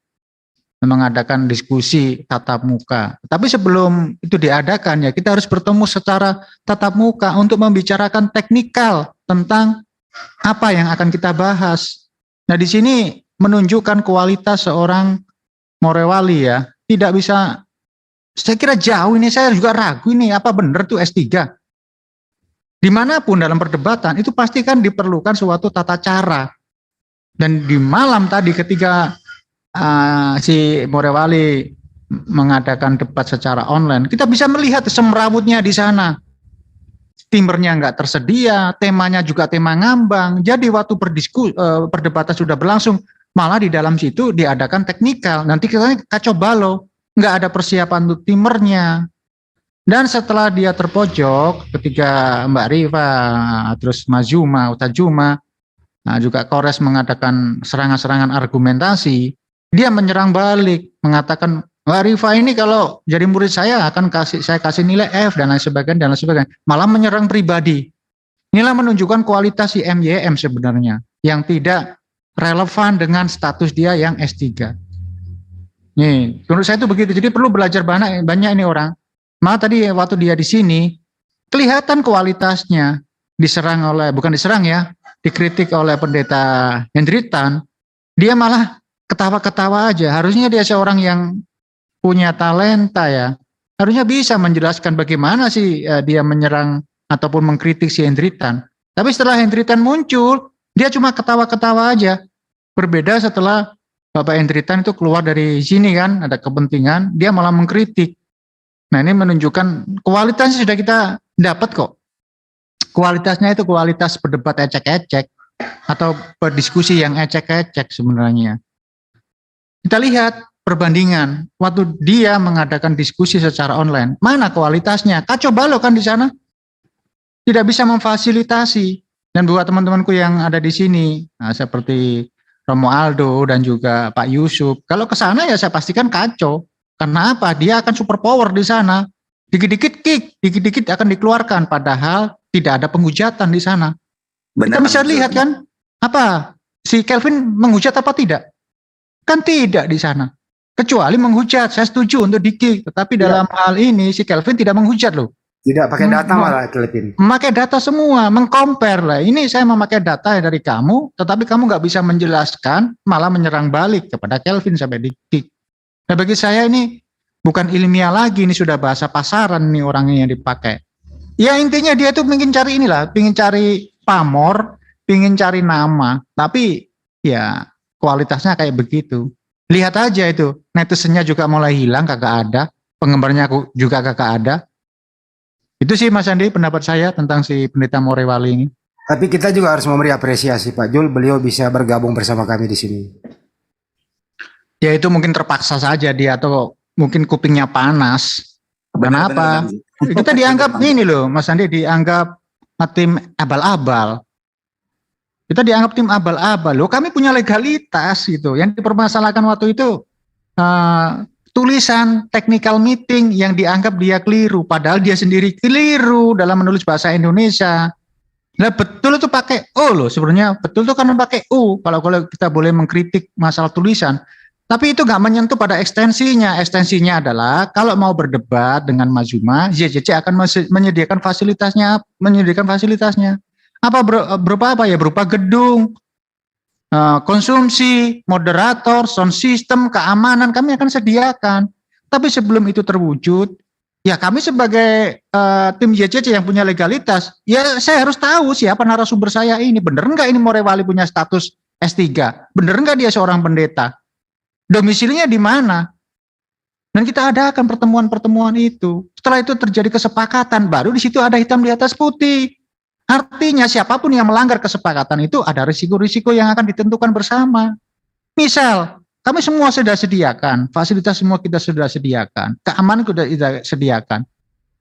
mengadakan diskusi tatap muka. Tapi sebelum itu diadakan ya kita harus bertemu secara tatap muka untuk membicarakan teknikal tentang apa yang akan kita bahas. Nah di sini menunjukkan kualitas seorang Morewali ya, tidak bisa, saya kira jauh ini, saya juga ragu ini apa benar tuh S3. Dimanapun dalam perdebatan itu pasti kan diperlukan suatu tata cara. Dan di malam tadi ketika si Morewali mengadakan debat secara online, kita bisa melihat semrawutnya di sana. Timernya nggak tersedia, temanya juga tema ngambang. Jadi waktu perdebatan sudah berlangsung, malah di dalam situ diadakan teknikal. Nanti kita kacau balau, nggak ada persiapan untuk timernya. Dan setelah dia terpojok, ketika Mbak Riva, terus Mas Juma, Ustaz Juma, juga Kores mengadakan serangan-serangan argumentasi, dia menyerang balik, mengatakan Mbak Riva ini kalau jadi murid saya akan saya kasih nilai F dan lain sebagainya, malah menyerang pribadi. Inilah menunjukkan kualitas si MYM sebenarnya yang tidak relevan dengan status dia yang S3. Nih, menurut saya itu begitu. Jadi perlu belajar banyak ini orang. Malah tadi waktu dia di sini kelihatan kualitasnya bukan diserang ya, dikritik oleh pendeta Hendritan, dia malah ketawa-ketawa aja. Harusnya dia seorang yang punya talenta ya. Harusnya bisa menjelaskan bagaimana sih dia menyerang ataupun mengkritik si Hendritan. Tapi setelah Hendritan muncul, dia cuma ketawa-ketawa aja. Berbeda setelah Bapak Hendritan itu keluar dari sini kan, ada kepentingan, dia malah mengkritik. Nah ini menunjukkan kualitasnya sudah kita dapat kok. kualitasnya itu kualitas berdebat ecek-ecek atau berdiskusi yang ecek-ecek sebenarnya. Kita lihat perbandingan waktu dia mengadakan diskusi secara online, mana kualitasnya? Kacau balau kan di sana. Tidak bisa memfasilitasi. Dan buat teman-temanku yang ada di sini, nah, seperti Romo Aldo dan juga Pak Yusuf, kalau ke sana ya saya pastikan kacau. Karena apa? Dia akan super power di sana. Dikit-dikit kick, dikit-dikit akan dikeluarkan, padahal tidak ada penghujatan di sana. Kita bisa lihat kan, apa si Kelvin menghujat apa tidak? Kan tidak di sana. Kecuali menghujat, saya setuju untuk di-kick. Tetapi dalam hal ini si Kelvin tidak menghujat loh. Tidak pakai data malah Kelvin. Memakai data semua, mengcompare lah. Ini saya memakai data dari kamu, tetapi kamu nggak bisa menjelaskan, malah menyerang balik kepada Kelvin sampai di-kick. Nah bagi saya ini bukan ilmiah lagi, ini sudah bahasa pasaran nih orangnya yang dipakai. Ya intinya dia tuh ingin cari inilah, ingin cari pamor, ingin cari nama, tapi ya kualitasnya kayak begitu. Lihat aja itu, netizennya juga mulai hilang, kagak ada, penggemarnya juga kagak ada. Itu sih Mas Andi pendapat saya tentang si Pendeta Morewali ini. Tapi kita juga harus memberi apresiasi Pak Jul, beliau bisa bergabung bersama kami di sini. Ya itu mungkin terpaksa saja dia, atau mungkin kupingnya panas. Kenapa? Kita dianggap ini loh Mas Andi, dianggap tim abal-abal. Kita dianggap tim abal-abal loh. Kami punya legalitas gitu. Yang dipermasalahkan waktu itu tulisan technical meeting yang dianggap dia keliru, padahal dia sendiri keliru dalam menulis bahasa Indonesia. Nah betul itu pakai O loh sebenarnya, betul itu karena pakai U kalau kita boleh mengkritik masalah tulisan. Tapi itu nggak menyentuh pada ekstensinya. Ekstensinya adalah kalau mau berdebat dengan Mazuma, YJC akan menyediakan fasilitasnya, Apa berupa apa ya? Berupa gedung, konsumsi, moderator, sound system, keamanan kami akan sediakan. Tapi sebelum itu terwujud, ya kami sebagai tim YJC yang punya legalitas, ya saya harus tahu siapa narasumber saya ini. Bener nggak ini Morewali punya status S3? Bener nggak dia seorang pendeta? Domisilinya di mana? Dan kita adakan pertemuan-pertemuan itu. Setelah itu terjadi kesepakatan, baru di situ ada hitam di atas putih. Artinya siapapun yang melanggar kesepakatan itu ada risiko-risiko yang akan ditentukan bersama. Misal, kami semua sudah sediakan, fasilitas semua kita sudah sediakan, keamanan sudah kita sediakan.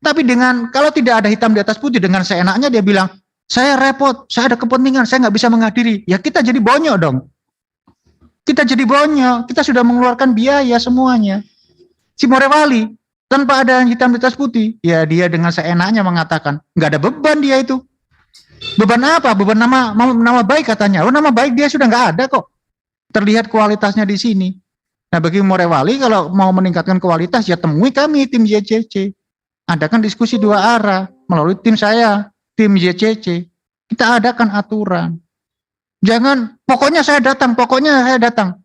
Tapi kalau tidak ada hitam di atas putih, dengan seenaknya dia bilang, saya repot, saya ada kepentingan, saya nggak bisa menghadiri. Ya kita jadi bonyok dong. Kita jadi bonyok, kita sudah mengeluarkan biaya semuanya. Si Morewali, tanpa ada hitam di atas putih, ya dia dengan seenaknya mengatakan, nggak ada beban dia itu. Beban apa? Beban nama baik katanya. Oh nama baik dia sudah nggak ada kok. Terlihat kualitasnya di sini. Nah bagi Morewali kalau mau meningkatkan kualitas ya temui kami tim YCC. Adakan diskusi dua arah melalui tim saya, tim YCC. Kita adakan aturan. Jangan pokoknya saya datang.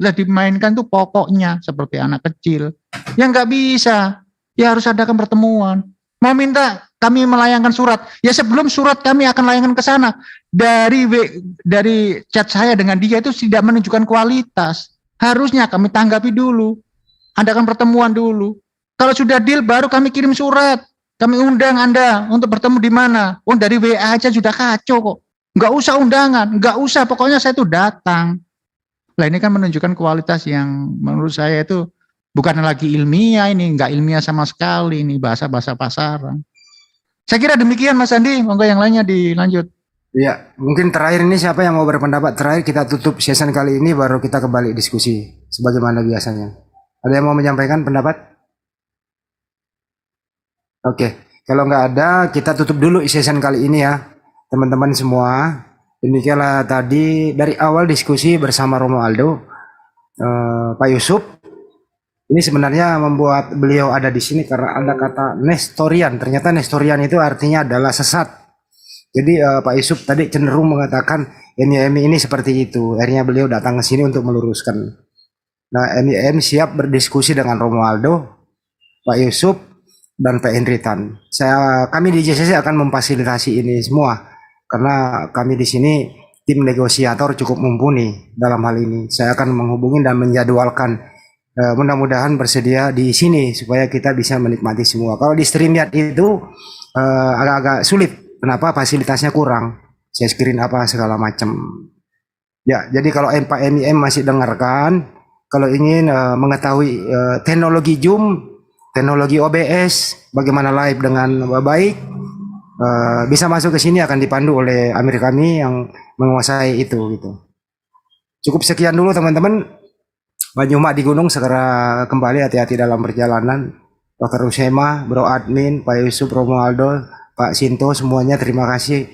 Lah dimainkan tuh pokoknya seperti anak kecil. Yang nggak bisa. Ya harus adakan pertemuan. Mau minta kami melayangkan surat. Ya sebelum surat kami akan layangkan ke sana. Dari chat saya dengan dia itu tidak menunjukkan kualitas. Harusnya kami tanggapi dulu. Adakan pertemuan dulu. Kalau sudah deal baru kami kirim surat. Kami undang Anda untuk bertemu di mana. Oh dari WA aja sudah kacau kok. Nggak usah undangan. Nggak usah. Pokoknya saya itu datang. Nah ini kan menunjukkan kualitas yang menurut saya itu bukan lagi ilmiah ini, nggak ilmiah sama sekali ini bahasa-bahasa pasaran. Saya kira demikian Mas Andi, monggo yang lainnya dilanjut. Ya, mungkin terakhir ini siapa yang mau berpendapat terakhir kita tutup season kali ini baru kita kembali diskusi sebagaimana biasanya. Ada yang mau menyampaikan pendapat? Oke, kalau nggak ada kita tutup dulu season kali ini ya, teman-teman semua. Demikianlah tadi dari awal diskusi bersama Romo Aldo, Pak Yusuf. Ini sebenarnya membuat beliau ada di sini karena ada kata Nestorian. Ternyata Nestorian itu artinya adalah sesat. Jadi Pak Yusuf tadi cenderung mengatakan MIM ini seperti itu. Akhirnya beliau datang ke sini untuk meluruskan. Nah MIM siap berdiskusi dengan Romualdo, Pak Yusuf, dan Pak Henry Tan. Kami di JCC akan memfasilitasi ini semua karena kami di sini tim negosiator cukup mumpuni dalam hal ini. Saya akan menghubungi dan menjadwalkan. Mudah-mudahan bersedia di sini supaya kita bisa menikmati semua. Kalau di StreamYard itu agak-agak sulit kenapa fasilitasnya kurang, share screen apa segala macam. Ya, jadi kalau Pak MIM masih dengarkan, kalau ingin mengetahui teknologi Zoom, teknologi OBS, bagaimana live dengan baik, bisa masuk ke sini, akan dipandu oleh Amir kami yang menguasai itu gitu. Cukup sekian dulu teman-teman. Banyuma di gunung, segera kembali, hati-hati dalam perjalanan. Dr. Usema, Bro Admin, Pak Yusuf, Romualdo, Pak Sinto, semuanya terima kasih.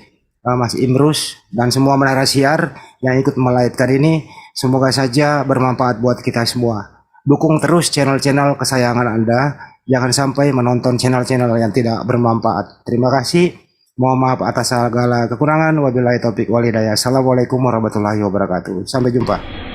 Mas Imrus dan semua menara siar yang ikut melive ini, semoga saja bermanfaat buat kita semua. Dukung terus channel-channel kesayangan Anda, jangan sampai menonton channel-channel yang tidak bermanfaat. Terima kasih, mohon maaf atas segala kekurangan. Wabillahi taufik wal hidayah. Assalamualaikum warahmatullahi wabarakatuh. Sampai jumpa.